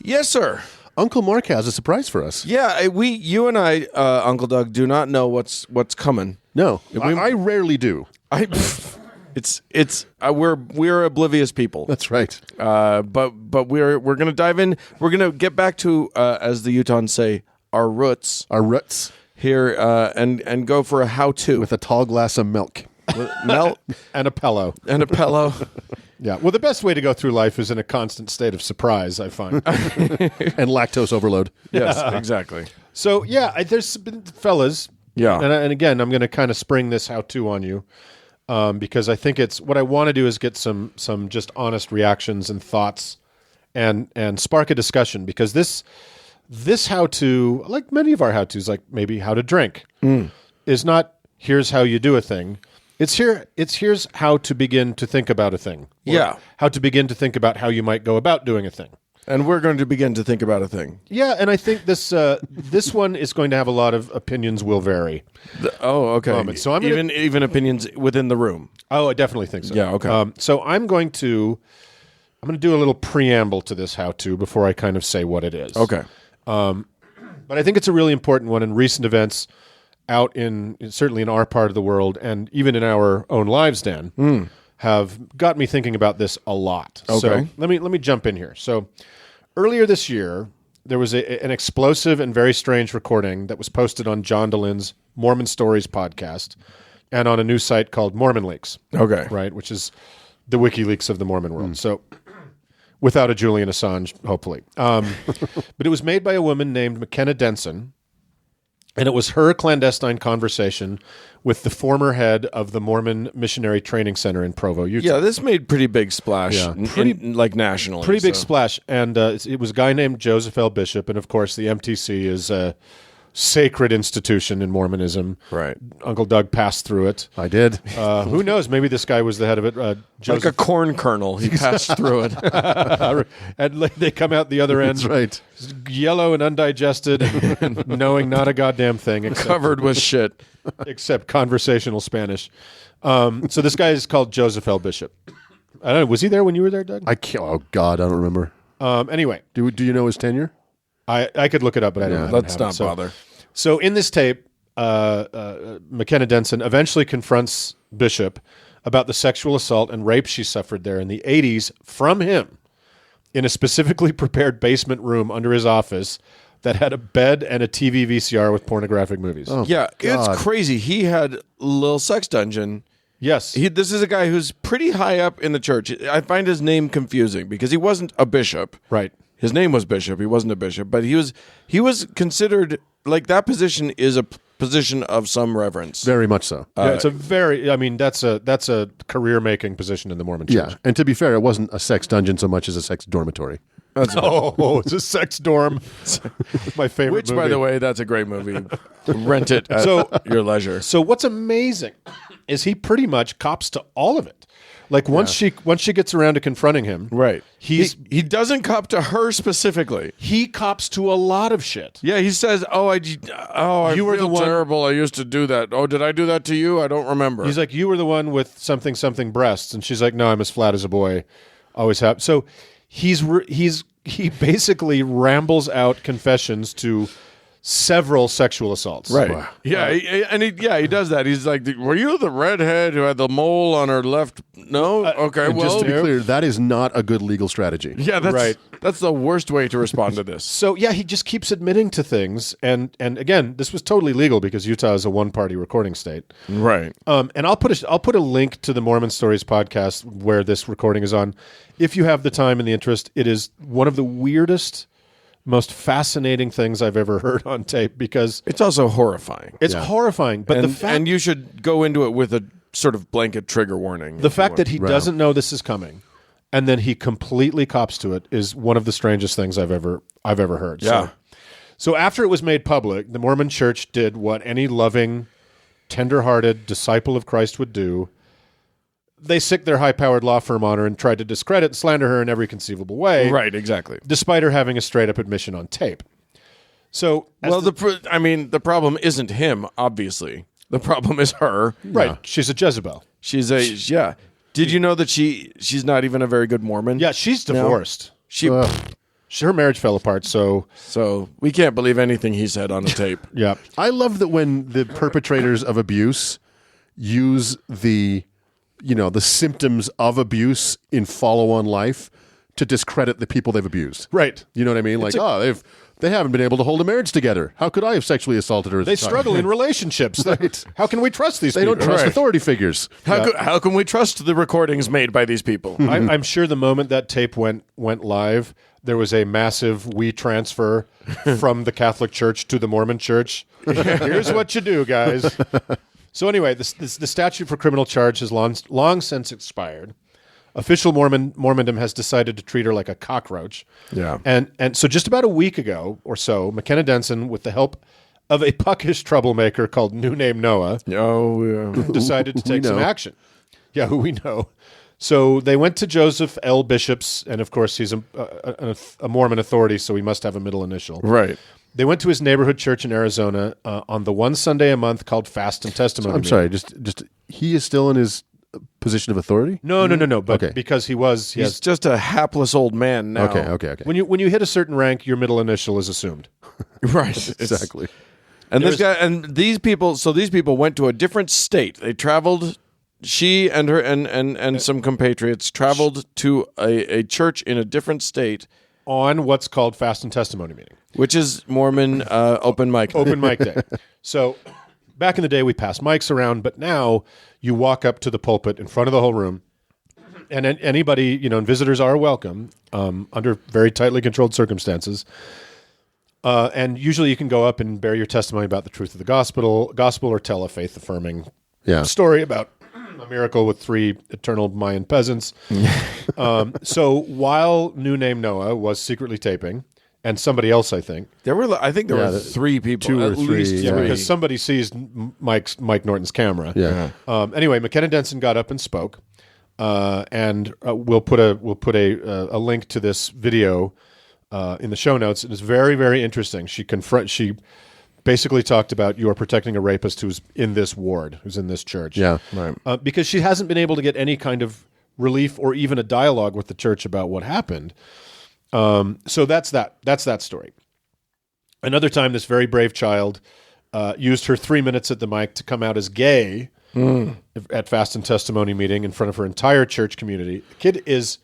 Speaker 2: Yes, sir.
Speaker 3: Uncle Mark has a surprise for us.
Speaker 2: Yeah, you and I, Uncle Doug, do not know what's coming.
Speaker 3: No, I rarely do.
Speaker 2: We're oblivious people.
Speaker 3: That's right.
Speaker 2: But we're gonna dive in. We're gonna get back to as the Utahns say, our roots
Speaker 3: Our roots
Speaker 2: here, and go for a how-to
Speaker 3: with a tall glass of milk
Speaker 2: melt
Speaker 1: And a pillow.
Speaker 2: and a pillow.
Speaker 1: Yeah. Well, the best way to go through life is in a constant state of surprise, I find.
Speaker 3: and lactose overload.
Speaker 2: Yes, exactly.
Speaker 1: So, yeah, there's been fellas.
Speaker 2: Yeah.
Speaker 1: And again, I'm going to kind of spring this how-to on you because I think what I want to do is get some just honest reactions and thoughts and spark a discussion because this how-to, like many of our how-tos, like maybe how to drink, is not here's how you do a thing. Here's how to begin to think about a thing. Or
Speaker 2: Yeah.
Speaker 1: how to begin to think about how you might go about doing a thing.
Speaker 2: And we're going to begin to think about a thing.
Speaker 1: Yeah, and I think this one is going to have a lot of opinions will vary.
Speaker 2: Okay.
Speaker 1: Moments. So I'm gonna-
Speaker 2: even opinions within the room.
Speaker 1: Oh, I definitely think so.
Speaker 2: Yeah, okay.
Speaker 1: So I'm going to do a little preamble to this how-to before I kind of say what it is.
Speaker 2: Okay.
Speaker 1: But I think it's a really important one in recent events out certainly in our part of the world and even in our own lives, Dan, have got me thinking about this a lot.
Speaker 2: Okay.
Speaker 1: So let me jump in here. So earlier this year, there was an explosive and very strange recording that was posted on John DeLynne's Mormon Stories podcast and on a news site called Mormon Leaks.
Speaker 2: Okay.
Speaker 1: Right, which is the WikiLeaks of the Mormon world. So without a Julian Assange, hopefully. But it was made by a woman named McKenna Denson, and it was her clandestine conversation with the former head of the Mormon Missionary Training Center in Provo, Utah.
Speaker 2: Yeah, this made pretty big splash,
Speaker 1: Yeah.
Speaker 2: like nationally.
Speaker 1: Pretty big
Speaker 2: so.
Speaker 1: splash. And it was a guy named Joseph L. Bishop, and of course the MTC is a sacred institution in Mormonism.
Speaker 2: Right.
Speaker 1: Uncle Doug passed through it.
Speaker 3: I did.
Speaker 1: Who knows? Maybe this guy was the head of it.
Speaker 2: Like
Speaker 1: Joseph,
Speaker 2: a corn kernel, he passed through it.
Speaker 1: and they come out the other end
Speaker 3: That's right.
Speaker 1: yellow and undigested, and knowing not a goddamn thing
Speaker 2: Covered with shit.
Speaker 1: except conversational Spanish. So this guy is called Joseph L. Bishop. I don't know. Was he there when you were there, Doug?
Speaker 3: I can't. Oh God, I don't remember.
Speaker 1: Anyway,
Speaker 3: Do you know his tenure?
Speaker 1: I could look it up, but I don't.
Speaker 2: Let's
Speaker 1: have it.
Speaker 2: not
Speaker 1: So-
Speaker 2: bother.
Speaker 1: So in this tape, McKenna Denson eventually confronts Bishop about the sexual assault and rape she suffered there in the 80s from him in a specifically prepared basement room under his office that had a bed and a TV VCR with pornographic movies.
Speaker 3: Oh,
Speaker 2: Yeah,
Speaker 3: God.
Speaker 2: it's crazy. He had a little sex dungeon.
Speaker 1: Yes.
Speaker 2: This is a guy who's pretty high up in the church. I find his name confusing because he wasn't a bishop.
Speaker 1: Right.
Speaker 2: His name was Bishop. He wasn't a bishop, but he was considered like that position is a position of some reverence.
Speaker 3: Very much so.
Speaker 1: Yeah, it's a very. I mean, that's a career making position in the Mormon Church.
Speaker 3: Yeah, and to be fair, it wasn't a sex dungeon so much as a sex dormitory.
Speaker 1: Oh, it's a sex dorm. My favorite.
Speaker 2: Which,
Speaker 1: movie.
Speaker 2: by the way, that's a great movie. Rent it at your leisure.
Speaker 1: So what's amazing is he pretty much cops to all of it. Like once she gets around to confronting him,
Speaker 2: Right.
Speaker 1: He
Speaker 2: doesn't cop to her specifically.
Speaker 1: he cops to a lot of shit.
Speaker 2: Yeah, he says, "I
Speaker 1: You were
Speaker 2: feel
Speaker 1: the one-
Speaker 2: terrible. I used to do that. Oh, did I do that to you? I don't remember."
Speaker 1: He's like, you were the one with something breasts, and she's like, no, I'm as flat as a boy, always have. So he basically rambles out confessions to several sexual assaults.
Speaker 2: Right.
Speaker 3: Wow.
Speaker 2: Yeah, he does that. He's like, "Were you the redhead who had the mole on her left?" No. Okay.
Speaker 3: And
Speaker 2: Well,
Speaker 3: just to be clear, that is not a good legal strategy.
Speaker 2: yeah, that's
Speaker 1: Right.
Speaker 2: That's the worst way to respond to this.
Speaker 1: So yeah, he just keeps admitting to things, and again, this was totally legal because Utah is a one-party recording state.
Speaker 2: Right.
Speaker 1: And I'll put a link to the Mormon Stories podcast where this recording is on. If you have the time and the interest, it is one of the weirdest, most fascinating things I've ever heard on tape because
Speaker 2: It's also horrifying.
Speaker 1: it's horrifying. But the fact
Speaker 2: and you should go into it with a sort of blanket trigger warning.
Speaker 1: the fact that he doesn't know this is coming, and then he completely cops to it is one of the strangest things I've ever heard.
Speaker 2: Yeah.
Speaker 1: So after it was made public, the Mormon Church did what any loving, tender-hearted disciple of Christ would do. They sicked their high-powered law firm on her and tried to discredit and slander her in every conceivable way.
Speaker 2: Right, exactly.
Speaker 1: Despite her having a straight-up admission on tape. So,
Speaker 2: the problem isn't him, obviously. The problem is her.
Speaker 1: right,
Speaker 3: Yeah.
Speaker 1: she's a Jezebel.
Speaker 2: She's a yeah. Did you know that she's not even a very good Mormon?
Speaker 1: Yeah, she's divorced. Her marriage fell apart, so
Speaker 2: we can't believe anything he said on a tape.
Speaker 1: yeah.
Speaker 3: I love that when the perpetrators of abuse use the symptoms of abuse in follow-on life to discredit the people they've abused.
Speaker 1: Right.
Speaker 3: You know what I mean? Like, they haven't been able to hold a marriage together. How could I have sexually assaulted her?
Speaker 1: They struggle in relationships.
Speaker 3: Right.
Speaker 1: How can we trust these
Speaker 3: They
Speaker 1: people?
Speaker 3: don't trust
Speaker 1: Right.
Speaker 3: authority figures.
Speaker 2: How can we trust the recordings made by these people?
Speaker 1: I'm sure the moment that tape went live, there was a massive transfer from the Catholic Church to the Mormon Church. Here's what you do, guys. So anyway, the statute for criminal charge has long since expired. Official Mormondom has decided to treat her like a cockroach.
Speaker 2: Yeah.
Speaker 1: And so just about a week ago or so, McKenna Denson, with the help of a puckish troublemaker called New Name Noah, decided to take some action. Yeah, who we know. So they went to Joseph L. Bishop's, and of course he's a Mormon authority, so he must have a middle initial.
Speaker 2: Right.
Speaker 1: They went to his neighborhood church in Arizona on the one Sunday a month called Fast and Testimony.
Speaker 3: I'm sorry, just he is still in his position of authority?
Speaker 1: No. But
Speaker 3: Okay.
Speaker 1: because
Speaker 2: He's just a hapless old man now.
Speaker 3: Okay.
Speaker 1: when you hit a certain rank, your middle initial is assumed.
Speaker 2: Right.
Speaker 3: Exactly.
Speaker 2: And these people went to a different state. They traveled. She and her and some compatriots traveled to a church in a different state
Speaker 1: On what's called Fast and Testimony meeting.
Speaker 2: which is Mormon open mic.
Speaker 1: Open mic day. So back in the day, we passed mics around, but now you walk up to the pulpit in front of the whole room, and anybody, and visitors are welcome under very tightly controlled circumstances. And usually you can go up and bear your testimony about the truth of the gospel or tell a faith-affirming story about a miracle with 3 eternal Mayan peasants. So while New Name Noah was secretly taping, and somebody else, I think.
Speaker 2: There were 3 people.
Speaker 3: 2 or
Speaker 2: at
Speaker 3: 3,
Speaker 2: least
Speaker 3: yeah.
Speaker 2: three.
Speaker 1: Because somebody sees Mike Norton's camera.
Speaker 3: Yeah.
Speaker 1: Anyway, McKenna Denson got up and spoke, and we'll put a link to this video in the show notes. It is very, very interesting. She basically talked about you are protecting a rapist who's in this ward, who's in this church.
Speaker 3: Yeah. Right.
Speaker 1: Because she hasn't been able to get any kind of relief or even a dialogue with the church about what happened. So that's that story. Another time, this very brave child used her 3 minutes at the mic to come out as gay at Fast and Testimony meeting in front of her entire church community. The kid is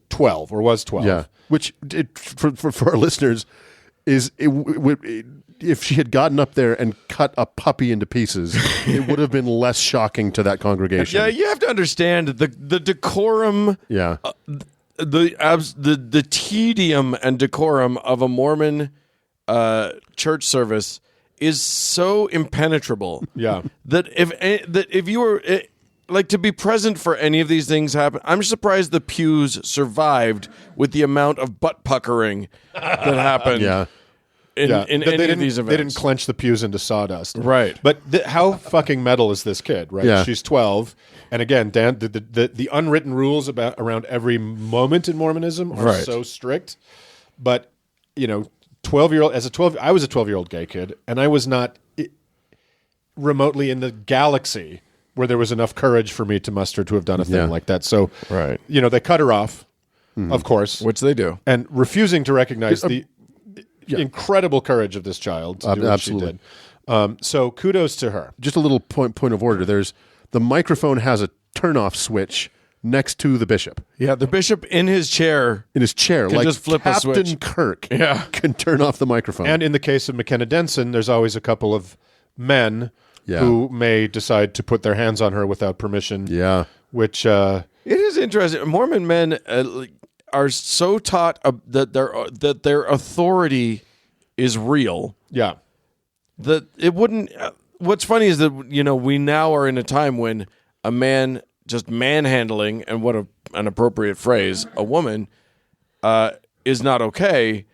Speaker 1: 12 or was 12.
Speaker 3: Yeah. Which, for our listeners, if she had gotten up there and cut a puppy into pieces, it would have been less shocking to that congregation.
Speaker 2: Yeah, you have to understand the decorum.
Speaker 3: Yeah.
Speaker 2: The tedium and decorum of a Mormon church service is so impenetrable.
Speaker 1: Yeah.
Speaker 2: that if you were to be present for any of these things happen, I'm surprised the pews survived with the amount of butt puckering that happened.
Speaker 3: Yeah.
Speaker 2: In any of these events.
Speaker 1: They didn't clench the pews into sawdust.
Speaker 2: Right.
Speaker 1: But how fucking metal is this kid, right?
Speaker 3: Yeah.
Speaker 1: She's 12. And again, Dan, the unwritten rules around every moment in Mormonism are so strict. But, 12-year-old, I was a 12-year-old gay kid, and I was not remotely in the galaxy where there was enough courage for me to muster to have done a thing like that. So,
Speaker 2: Right.
Speaker 1: They cut her off, of course.
Speaker 2: Which they do.
Speaker 1: And refusing to recognize the incredible courage of this child to do what
Speaker 3: Absolutely.
Speaker 1: she did. So kudos to her.
Speaker 3: Just a little point of order. There's the microphone has a turn-off switch next to the bishop.
Speaker 2: Yeah, the bishop in his chair.
Speaker 3: In his chair,
Speaker 2: Can
Speaker 3: like
Speaker 2: just flip a
Speaker 3: Captain
Speaker 2: switch.
Speaker 3: Kirk
Speaker 2: Yeah.
Speaker 3: can turn off the microphone.
Speaker 1: And in the case of McKenna Denson, there's always a couple of men who may decide to put their hands on her without permission.
Speaker 3: Yeah.
Speaker 1: Which
Speaker 2: It is interesting. Mormon men are so taught that their authority is real.
Speaker 1: Yeah.
Speaker 2: That it wouldn't. What's funny is that we now are in a time when a man just manhandling, and what an appropriate phrase, a woman is not okay.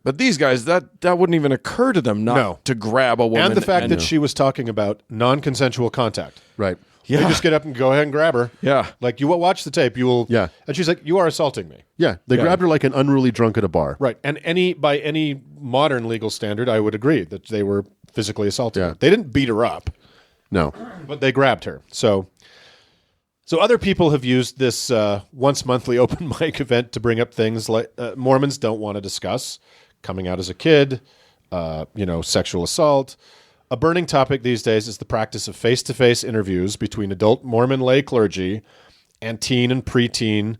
Speaker 2: But these guys, that wouldn't even occur to them not to grab a woman.
Speaker 1: And the fact that she was talking about non-consensual contact.
Speaker 3: Right.
Speaker 1: They
Speaker 2: Yeah.
Speaker 1: just get up and go ahead and grab her.
Speaker 2: Yeah.
Speaker 1: Like, you watch the tape, you will.
Speaker 3: Yeah.
Speaker 1: And she's like, you are assaulting me.
Speaker 3: Yeah. They grabbed her like an unruly drunk at a bar.
Speaker 1: Right. And by any modern legal standard, I would agree that they were physically assaulting
Speaker 3: Yeah.
Speaker 1: her. They didn't beat her up,
Speaker 3: No.
Speaker 1: but they grabbed her. So other people have used this once monthly open mic event to bring up things like Mormons don't want to discuss coming out as a kid, sexual assault. A burning topic these days is the practice of face-to-face interviews between adult Mormon lay clergy and teen and preteen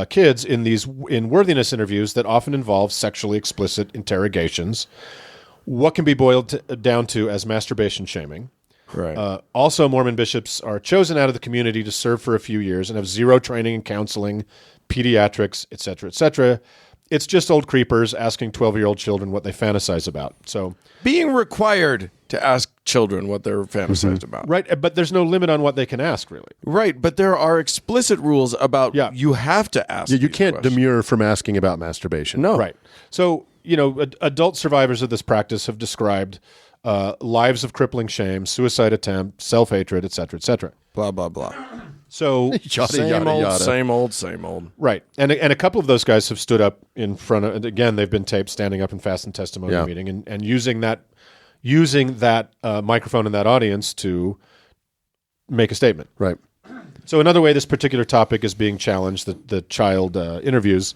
Speaker 1: kids in worthiness interviews that often involve sexually explicit interrogations. What can be boiled down to as masturbation shaming.
Speaker 2: Right.
Speaker 1: Also, Mormon bishops are chosen out of the community to serve for a few years and have zero training in counseling, pediatrics, etc., etc. It's just old creepers asking 12-year-old children what they fantasize about. So,
Speaker 2: Being required to ask children what they're fantasized about.
Speaker 1: right, but there's no limit on what they can ask, really.
Speaker 2: Right, but there are explicit rules about you have to ask.
Speaker 3: Yeah, you
Speaker 2: these
Speaker 3: can't
Speaker 2: questions.
Speaker 3: demur from asking about masturbation.
Speaker 2: No.
Speaker 1: Right. So, adult survivors of this practice have described lives of crippling shame, suicide attempt, self-hatred, etc., etc.
Speaker 2: Blah, blah, blah.
Speaker 1: So,
Speaker 3: Yada,
Speaker 2: Same
Speaker 3: yada,
Speaker 2: old,
Speaker 3: yada.
Speaker 2: same old, same old.
Speaker 1: right. And a couple of those guys have stood up in front of, and again, they've been taped standing up in fast and testimony
Speaker 3: Yeah.
Speaker 1: meeting and using that microphone in that audience to make a statement.
Speaker 3: Right.
Speaker 1: So another way this particular topic is being challenged, the child interviews,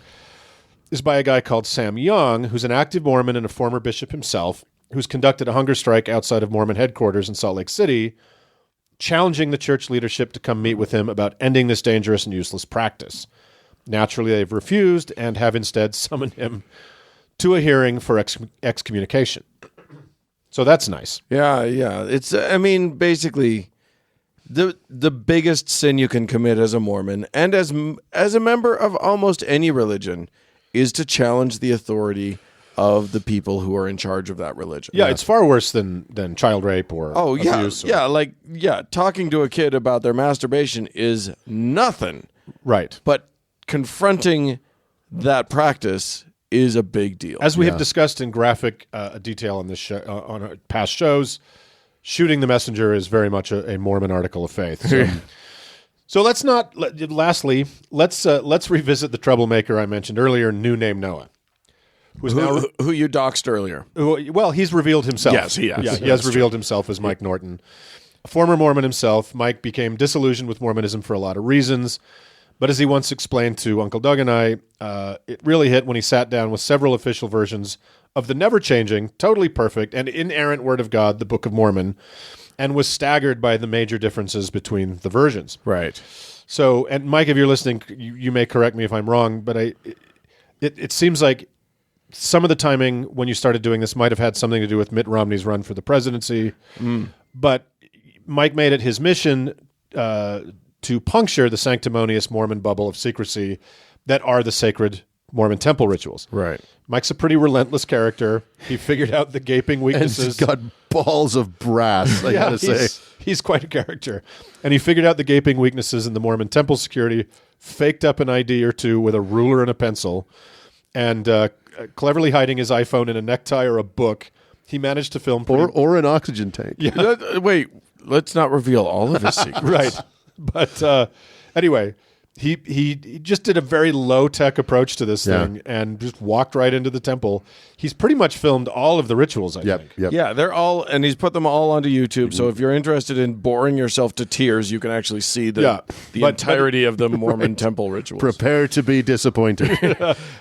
Speaker 1: is by a guy called Sam Young, who's an active Mormon and a former bishop himself, who's conducted a hunger strike outside of Mormon headquarters in Salt Lake City, challenging the church leadership to come meet with him about ending this dangerous and useless practice. Naturally, they've refused and have instead summoned him to a hearing for excommunication. So that's nice.
Speaker 2: Yeah, yeah. It's, basically, the biggest sin you can commit as a Mormon and as a member of almost any religion is to challenge the authority of the people who are in charge of that religion.
Speaker 1: Yeah, it's far worse than child rape or abuse.
Speaker 2: Talking to a kid about their masturbation is nothing.
Speaker 1: Right.
Speaker 2: But confronting that practice is a big deal.
Speaker 1: As we have discussed in graphic detail on this show, on our past shows, shooting the messenger is very much a Mormon article of faith. So let's not. Lastly, let's revisit the troublemaker I mentioned earlier, new name Noah,
Speaker 2: who you doxed earlier.
Speaker 1: Well, he's revealed himself.
Speaker 2: Yes, he has.
Speaker 1: Yeah, he has revealed himself as Mike Norton, a former Mormon himself. Mike became disillusioned with Mormonism for a lot of reasons. But as he once explained to Uncle Doug and I, it really hit when he sat down with several official versions of the never-changing, totally perfect, and inerrant Word of God, the Book of Mormon, and was staggered by the major differences between the versions.
Speaker 2: Right.
Speaker 1: So, and Mike, if you're listening, you may correct me if I'm wrong, but it seems like some of the timing when you started doing this might have had something to do with Mitt Romney's run for the presidency. But Mike made it his mission to puncture the sanctimonious Mormon bubble of secrecy that are the sacred Mormon temple rituals.
Speaker 2: Right.
Speaker 1: Mike's a pretty relentless character. He figured out the gaping
Speaker 3: And
Speaker 1: weaknesses.
Speaker 3: he's got balls of brass, I gotta say.
Speaker 1: He's quite a character. And he figured out the gaping weaknesses in the Mormon temple security, faked up an ID or two with a ruler and a pencil, and cleverly hiding his iPhone in a necktie or a book, he managed to film
Speaker 3: Or an oxygen tank.
Speaker 1: Yeah.
Speaker 2: Wait, let's not reveal all of his secrets.
Speaker 1: Right. But anyway, he just did a very low-tech approach to this thing and just walked right into the temple. He's pretty much filmed all of the rituals, I think.
Speaker 3: Yep.
Speaker 2: Yeah, they're all, and he's put them all onto YouTube. So if you're interested in boring yourself to tears, you can actually see the entirety of the Mormon temple rituals.
Speaker 3: Prepare to be disappointed.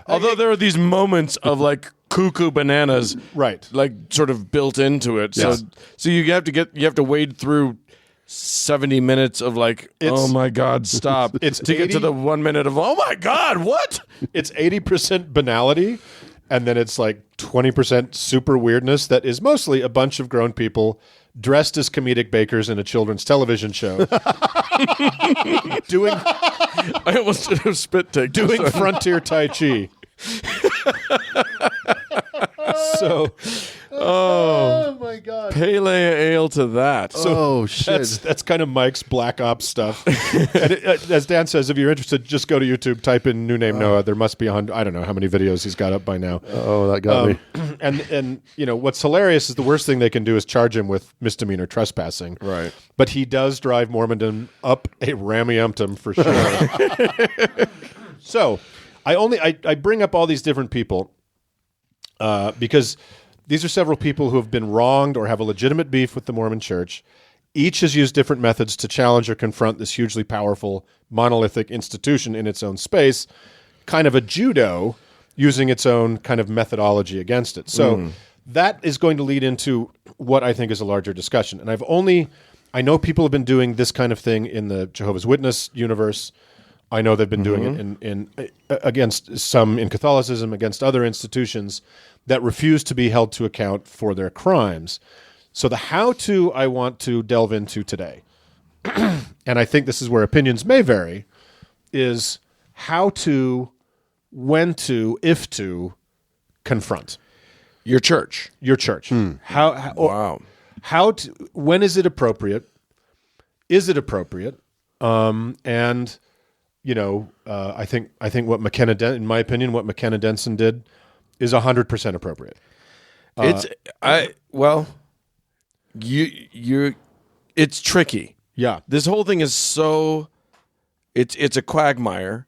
Speaker 2: Although there are these moments of like cuckoo bananas,
Speaker 1: Right.
Speaker 2: like sort of built into it.
Speaker 3: Yes.
Speaker 2: So you have to wade through 70 minutes of like, oh my God, stop.
Speaker 1: It's
Speaker 2: to get to
Speaker 1: 80
Speaker 2: the 1 minute of, oh my God, what?
Speaker 1: It's 80% banality, and then it's like 20% super weirdness that is mostly a bunch of grown people dressed as comedic bakers in a children's television show. doing
Speaker 2: I almost did a spit take.
Speaker 1: doing frontier Tai Chi. So
Speaker 2: Oh
Speaker 3: my God.
Speaker 2: Pele ale to that.
Speaker 3: Oh, shit.
Speaker 1: That's kind of Mike's Black Ops stuff. And as Dan says, if you're interested, just go to YouTube, type in New Name Noah. There must be I don't know how many videos he's got up by now.
Speaker 3: Oh, that got me.
Speaker 1: And what's hilarious is the worst thing they can do is charge him with misdemeanor trespassing.
Speaker 2: Right.
Speaker 1: But he does drive Mormondom up a rammy-umptum for sure. So I bring up all these different people because these are several people who have been wronged or have a legitimate beef with the Mormon Church. Each has used different methods to challenge or confront this hugely powerful, monolithic institution in its own space, kind of a judo using its own kind of methodology against it. So that is going to lead into what I think is a larger discussion. And I know people have been doing this kind of thing in the Jehovah's Witness universe. I know they've been doing it in against some in Catholicism, against other institutions that refuse to be held to account for their crimes. So the how-to I want to delve into today, and I think this is where opinions may vary, is how to, when to, if to confront
Speaker 2: Your church.
Speaker 1: your church.
Speaker 2: Wow.
Speaker 1: How to, when is it appropriate? Is it appropriate? And I think what McKenna, in my opinion, what McKenna Denson did is 100% appropriate.
Speaker 2: It's tricky.
Speaker 1: Yeah.
Speaker 2: This whole thing is it's a quagmire,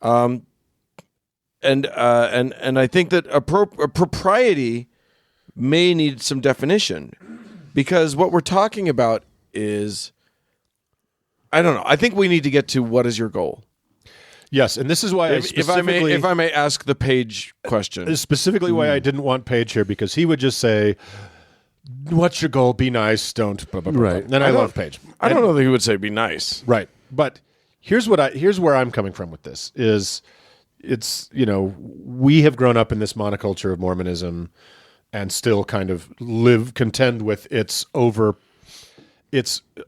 Speaker 2: and I think that a propriety may need some definition, because what we're talking about is, I don't know. I think we need to get to what is your goal.
Speaker 1: Yes, and this is why
Speaker 2: If I may ask the Page question.
Speaker 1: specifically why I didn't want Page here, because he would just say, "What's your goal? Be nice. Don't." Blah, blah, blah,
Speaker 3: Right.
Speaker 1: blah. Then I love Page.
Speaker 2: I don't know that he would say be nice.
Speaker 1: Right. But here's where I'm coming from with this is we have grown up in this monoculture of Mormonism and still kind of contend with its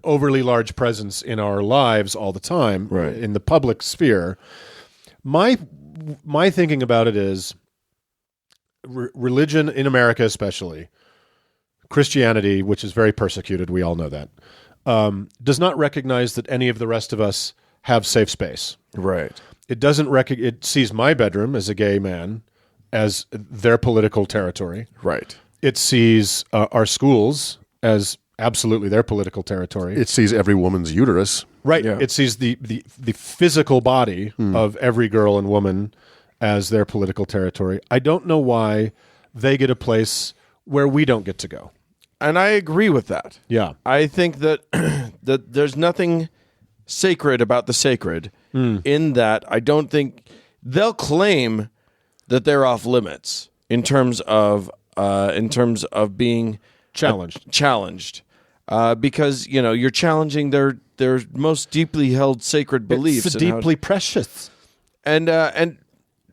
Speaker 1: overly large presence in our lives all the time,
Speaker 2: Right.
Speaker 1: in the public sphere. My thinking about it is religion in America, especially Christianity, which is very persecuted, we all know that, does not recognize that any of the rest of us have safe space.
Speaker 2: Right.
Speaker 1: It doesn't it sees my bedroom as a gay man as their political territory.
Speaker 2: Right.
Speaker 1: It sees our schools as absolutely their political territory.
Speaker 3: It sees every woman's uterus.
Speaker 1: Right.
Speaker 2: Yeah.
Speaker 1: It sees the physical body of every girl and woman as their political territory. I don't know why they get a place where we don't get to go.
Speaker 2: And I agree with that.
Speaker 1: Yeah.
Speaker 2: I think that that there's nothing sacred about the sacred, in that I don't think they'll claim that they're off limits in terms of being
Speaker 1: Challenged.
Speaker 2: because you're challenging their most deeply held sacred beliefs.
Speaker 1: It's
Speaker 2: and how-
Speaker 1: deeply precious.
Speaker 2: and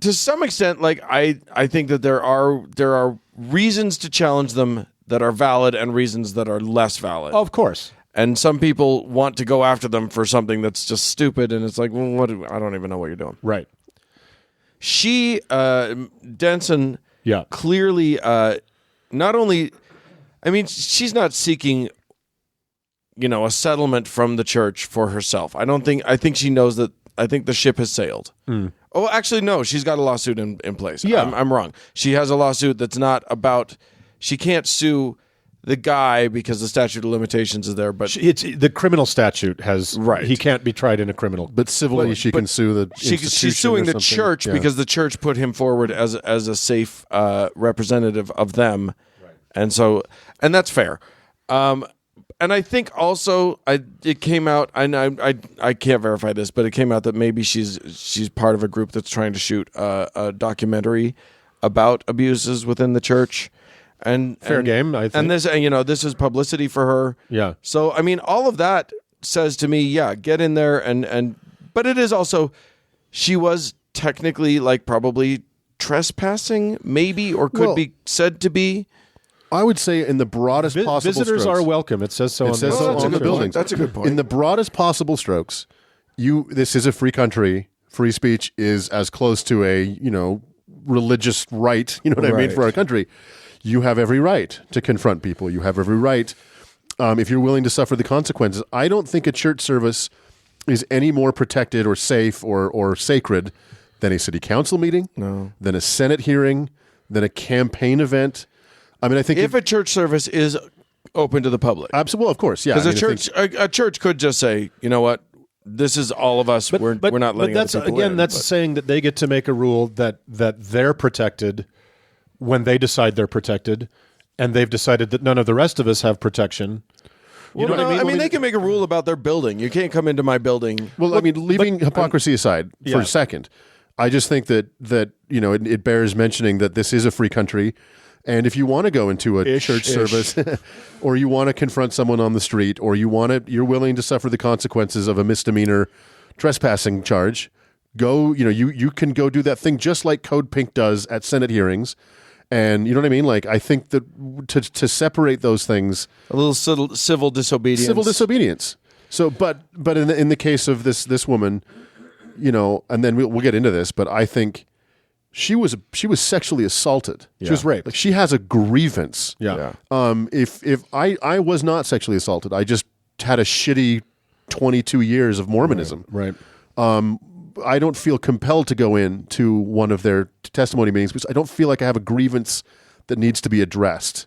Speaker 2: to some extent, like I think that there are reasons to challenge them that are valid and reasons that are less valid.
Speaker 1: Of course.
Speaker 2: And some people want to go after them for something that's just stupid, and it's like, well, I don't even know what you're doing.
Speaker 1: Right.
Speaker 2: She, Denson,
Speaker 1: Yeah.
Speaker 2: clearly, not only, I mean, she's not seeking, a settlement from the church for herself. I think she knows that. I think the ship has sailed. Oh, actually, no, she's got a lawsuit in place.
Speaker 1: Yeah.
Speaker 2: I'm wrong. She has a lawsuit that's not about. She can't sue the guy because the statute of limitations is there, but
Speaker 1: It's the criminal statute has
Speaker 2: Right.
Speaker 1: He can't be tried in a criminal.
Speaker 3: But civilly, she can sue the institution
Speaker 2: she's suing
Speaker 3: or
Speaker 2: the
Speaker 3: something.
Speaker 2: church
Speaker 3: Yeah.
Speaker 2: because the church put him forward as a safe representative of them, and that's fair. And I think also it came out, and I can't verify this, but it came out that maybe she's part of a group that's trying to shoot a documentary about abuses within the church. And
Speaker 1: Fair game, I think.
Speaker 2: And this is publicity for her.
Speaker 1: Yeah.
Speaker 2: So I mean, all of that says to me, yeah, get in there but it is also, she was technically probably trespassing, maybe, or could be said to be.
Speaker 3: I would say in the broadest possible
Speaker 1: visitors
Speaker 3: strokes.
Speaker 1: are welcome. It says so.
Speaker 3: It
Speaker 1: on
Speaker 3: says
Speaker 1: the
Speaker 3: so
Speaker 2: that's a
Speaker 3: on the
Speaker 2: good
Speaker 3: buildings.
Speaker 2: point. That's a good point.
Speaker 3: In the broadest possible strokes, this is a free country. Free speech is as close to a religious right. You know what I mean,
Speaker 2: Right.
Speaker 3: for our country. you have every right to confront people. You have every right, if you're willing to suffer the consequences. I don't think a church service is any more protected or safe or sacred than a city council meeting, than a Senate hearing, than a campaign event. I mean, I think
Speaker 2: if a church service is open to the public,
Speaker 3: absolutely, well, of course, yeah.
Speaker 2: Because a church could just say, you know what, this is all of us. We're not letting
Speaker 1: that's
Speaker 2: other people
Speaker 1: again.
Speaker 2: in,
Speaker 1: That's saying that they get to make a rule that they're protected when they decide they're protected, and they've decided that none of the rest of us have protection. You know what I mean?
Speaker 2: I mean, they can make a rule about their building. You can't come into my building.
Speaker 3: Well, I mean, leaving hypocrisy aside for a second, I just think that it bears mentioning that this is a free country, and if you want to go into a church service, or you want to confront someone on the street, or you're willing to suffer the consequences of a misdemeanor trespassing charge, go. You can go do that thing just like Code Pink does at Senate hearings. And you know what I mean? Like, I think that to separate those things,
Speaker 2: A little civil disobedience.
Speaker 3: civil disobedience. So, but in the case of this woman, and then we'll get into this, but I think she was sexually assaulted.
Speaker 1: She was raped.
Speaker 3: Like, she has a grievance.
Speaker 1: Yeah.
Speaker 3: If I was not sexually assaulted, I just had a shitty 22 years of Mormonism.
Speaker 1: Right.
Speaker 3: I don't feel compelled to go in to one of their testimony meetings because I don't feel like I have a grievance that needs to be addressed.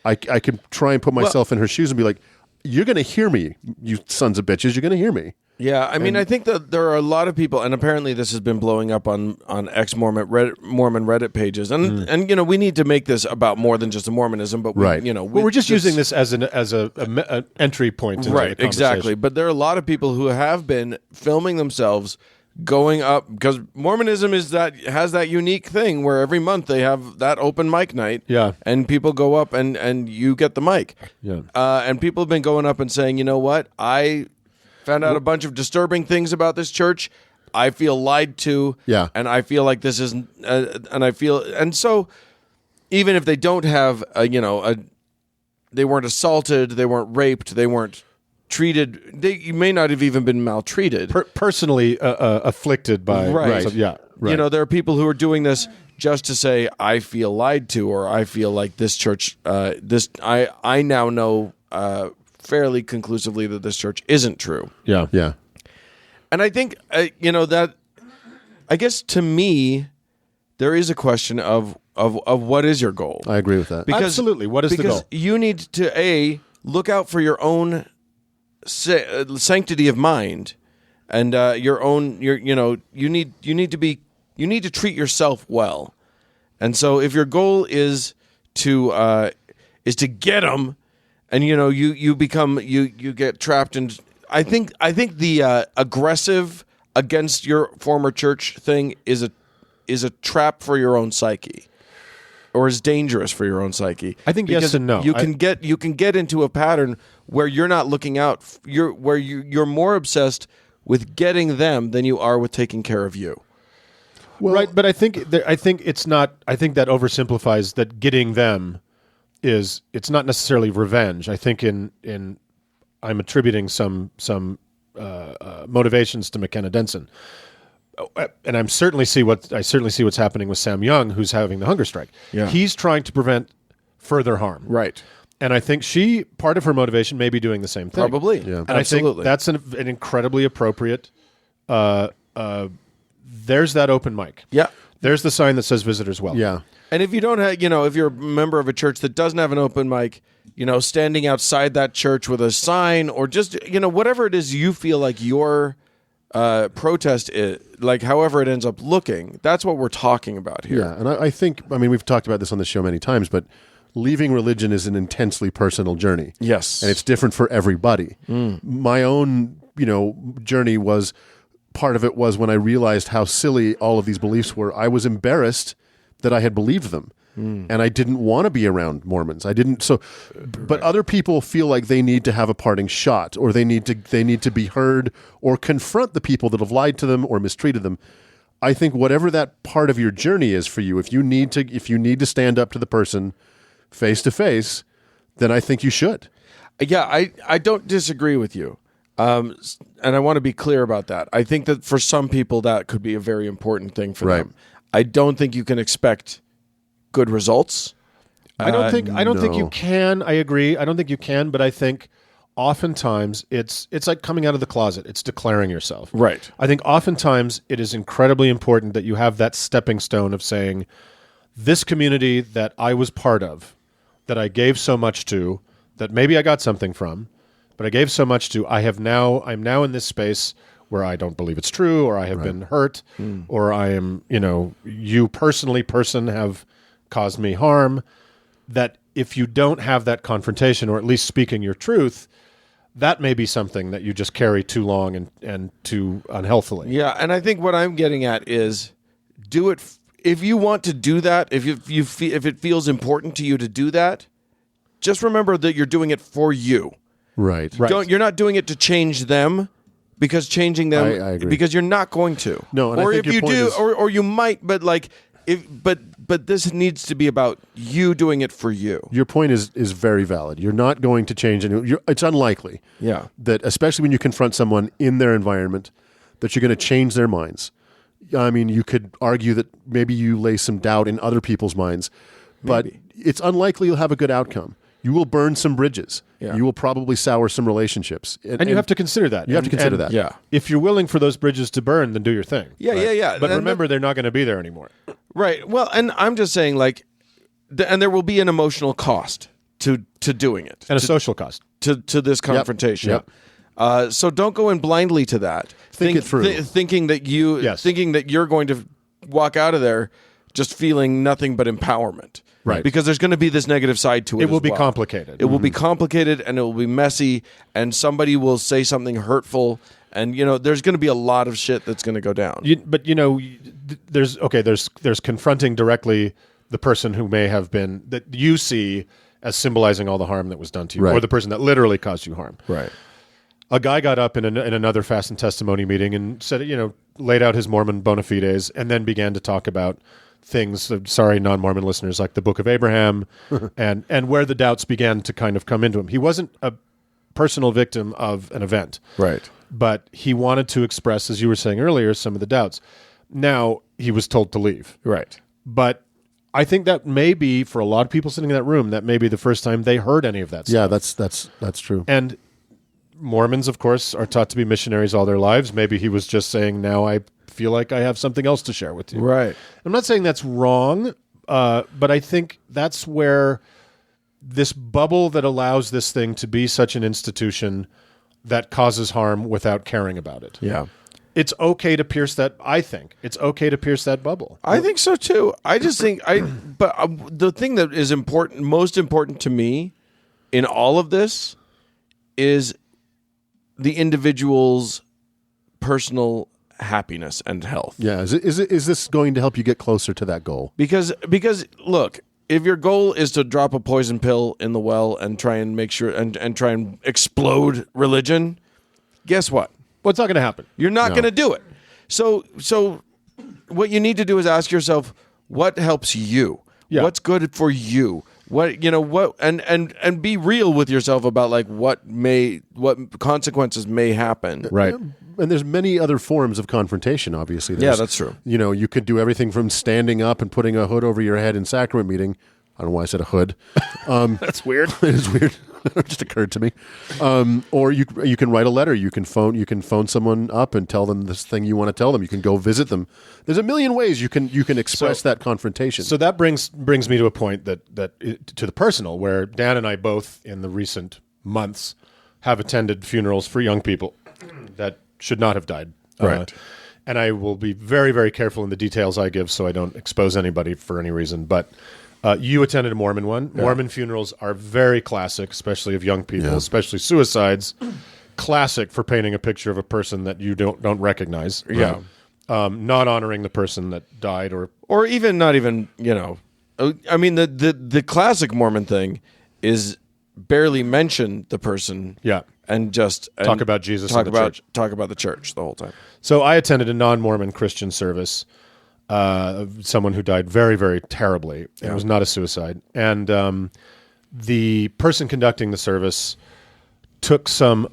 Speaker 3: I can try and put myself in her shoes and be like, you're going to hear me, you sons of bitches. You're going to hear me.
Speaker 2: Yeah, I mean, I think that there are a lot of people, and apparently this has been blowing up on ex-Mormon Reddit pages, and we need to make this about more than just a Mormonism, but
Speaker 1: we're just using this as an entry point. Into
Speaker 2: right,
Speaker 1: the
Speaker 2: exactly. But there are a lot of people who have been filming themselves going up because Mormonism has that unique thing where every month they have that open mic night, and people go up and you get the mic, and people have been going up and saying, you know what, I found out a bunch of disturbing things about this church. I feel lied to, and I feel like this isn't, and so even if they don't have they weren't assaulted, they weren't raped, they weren't treated. You may not have even been maltreated,
Speaker 1: personally afflicted by.
Speaker 2: Right.
Speaker 1: Right.
Speaker 2: There are people who are doing this just to say, I feel lied to, or I feel like this church. I now know fairly conclusively that this church isn't true.
Speaker 3: Yeah.
Speaker 2: And I think that. I guess to me, there is a question of what is your goal.
Speaker 3: I agree with that.
Speaker 1: Absolutely. What is the goal?
Speaker 2: Because you need to look out for your own sanctity of mind, and your own. You need to treat yourself well, and so if your goal is to get them, and you get trapped in. I think the aggressive against your former church thing is a trap for your own psyche, or is dangerous for your own psyche.
Speaker 1: I think yes and no.
Speaker 2: You can get into a pattern where you're not looking out. You're more obsessed with getting them than you are with taking care of you.
Speaker 1: Well, right, but I think it's not. I think that oversimplifies that getting them it's not necessarily revenge. I think in I'm attributing some motivations to McKenna Denson, and I certainly see what's happening with Sam Young, who's having the hunger strike.
Speaker 2: Yeah.
Speaker 1: He's trying to prevent further harm.
Speaker 2: Right.
Speaker 1: And I think part of her motivation may be doing the same thing.
Speaker 2: Probably.
Speaker 3: Yeah.
Speaker 1: And
Speaker 2: absolutely.
Speaker 1: I think that's an incredibly appropriate. There's that open mic.
Speaker 2: Yeah.
Speaker 1: There's the sign that says visitors welcome.
Speaker 3: Yeah.
Speaker 2: And if you don't have, if you're a member of a church that doesn't have an open mic, standing outside that church with a sign, or just, whatever it is you feel like your protest is, like however it ends up looking, that's what we're talking about here.
Speaker 3: Yeah. And I think, we've talked about this on the show many times, but leaving religion is an intensely personal journey.
Speaker 2: Yes.
Speaker 3: And it's different for everybody. My own, journey was, part of it was when I realized how silly all of these beliefs were. I was embarrassed that I had believed them. And I didn't want to be around Mormons. I didn't. So, but other people feel like they need to have a parting shot, or they need to be heard, or confront the people that have lied to them or mistreated them. I think whatever that part of your journey is for you, if you need to stand up to the person face to face, then I think you should.
Speaker 2: Yeah, I don't disagree with you. And I want to be clear about that. I think that for some people that could be a very important thing for them. I don't think you can expect good results
Speaker 1: I don't think you
Speaker 3: no.
Speaker 1: can. I agree. I don't think you can, but I think oftentimes it's like coming out of the closet. It's declaring yourself.
Speaker 2: Right.
Speaker 1: I think oftentimes it is incredibly important that you have that stepping stone of saying, this community that I was part of, that I gave so much to, that maybe I got something from, but I gave so much to, I'm now in this space where I don't believe it's true, or I have been hurt, or I am, you person have caused me harm. That if you don't have that confrontation, or at least speaking your truth, that may be something that you just carry too long and too unhealthily.
Speaker 2: Yeah, and I think what I'm getting at is do it if you want to do that, if it feels important to you to do that, just remember that you're doing it for you.
Speaker 3: Right.
Speaker 2: You're not doing it to change them, because changing them,
Speaker 3: I agree.
Speaker 2: because you're not going to.
Speaker 3: No, and
Speaker 2: or
Speaker 3: I think
Speaker 2: if
Speaker 3: your
Speaker 2: you
Speaker 3: point
Speaker 2: do,
Speaker 3: is-
Speaker 2: or you might, but but this needs to be about you doing it for you.
Speaker 3: Your point is very valid. You're not going to change anyone. It's unlikely that, especially when you confront someone in their environment, that you're going to change their minds. I mean, you could argue that maybe you lay some doubt in other people's minds, but it's unlikely you'll have a good outcome. You will burn some bridges.
Speaker 2: Yeah.
Speaker 3: You will probably sour some relationships.
Speaker 1: And you have to consider that.
Speaker 3: You have to consider that.
Speaker 2: Yeah.
Speaker 1: If you're willing for those bridges to burn, then do your thing.
Speaker 2: Yeah.
Speaker 1: But
Speaker 2: And
Speaker 1: remember, they're not going to be there anymore.
Speaker 2: Right. Well, and I'm just saying, like, and there will be an emotional cost to doing it,
Speaker 1: And a social cost.
Speaker 2: to this confrontation.
Speaker 3: Yep.
Speaker 2: So don't go in blindly to that.
Speaker 3: Think it through.
Speaker 2: Thinking that you're going to walk out of there just feeling nothing but empowerment.
Speaker 1: Right.
Speaker 2: Because there's going to be this negative side to it.
Speaker 1: It will
Speaker 2: as
Speaker 1: be
Speaker 2: well.
Speaker 1: complicated.
Speaker 2: It will be complicated, and it will be messy, and somebody will say something hurtful, and there's going to be a lot of shit that's going to go down.
Speaker 1: There's confronting directly the person who may have been, that you see as symbolizing all the harm that was done to you,
Speaker 3: Right.
Speaker 1: or the person that literally caused you harm.
Speaker 2: Right.
Speaker 1: A guy got up in another fast and testimony meeting and said, laid out his Mormon bona fides, and then began to talk about things, non-Mormon listeners, like the Book of Abraham, and where the doubts began to kind of come into him. He wasn't a personal victim of an event.
Speaker 2: Right.
Speaker 1: But he wanted to express, as you were saying earlier, some of the doubts. Now, he was told to leave.
Speaker 2: Right.
Speaker 1: But I think that may be, for a lot of people sitting in that room, that may be the first time they heard any of that stuff.
Speaker 3: Yeah, that's true.
Speaker 1: And Mormons, of course, are taught to be missionaries all their lives. Maybe he was just saying, now I feel like I have something else to share with you.
Speaker 2: Right.
Speaker 1: I'm not saying that's wrong, but I think that's where this bubble that allows this thing to be such an institution that causes harm without caring about it.
Speaker 2: Yeah.
Speaker 1: It's okay to pierce that. I think it's okay to pierce that bubble.
Speaker 2: I think so too. I just think but the thing that is most important to me in all of this is the individual's personal happiness and health.
Speaker 3: Yeah, is this going to help you get closer to that goal?
Speaker 2: Because look, if your goal is to drop a poison pill in the well and try and make sure and try and explode religion, guess what?
Speaker 1: Well, it's not going to happen.
Speaker 2: You're not going to do it. So what you need to do is ask yourself, what helps you?
Speaker 1: Yeah.
Speaker 2: What's good for you? And be real with yourself about like what consequences may happen.
Speaker 1: Right.
Speaker 3: And there's many other forms of confrontation, obviously.
Speaker 2: Yeah, that's true.
Speaker 3: You could do everything from standing up and putting a hood over your head in sacrament meeting. I don't know why I said a hood.
Speaker 1: That's weird.
Speaker 3: It is weird. It just occurred to me. Or you can write a letter. You can phone someone up and tell them this thing you want to tell them. You can go visit them. There's a million ways you can express that confrontation.
Speaker 1: So that brings me to a point that to the personal, where Dan and I both in the recent months have attended funerals for young people that should not have died.
Speaker 2: Right.
Speaker 1: And I will be very, very careful in the details I give so I don't expose anybody for any reason. But you attended a Mormon one. Yeah. Mormon funerals are very classic, especially of young people, especially suicides. Classic for painting a picture of a person that you don't recognize.
Speaker 2: Yeah.
Speaker 1: Not honoring the person that died,
Speaker 2: or even not even, I mean, the classic Mormon thing is barely mention the person.
Speaker 1: Yeah.
Speaker 2: And just
Speaker 1: talk about Jesus and the church.
Speaker 2: Talk about the church the whole time.
Speaker 1: So I attended a non-Mormon Christian service of someone who died very, very terribly. It was not a suicide. And the person conducting the service took some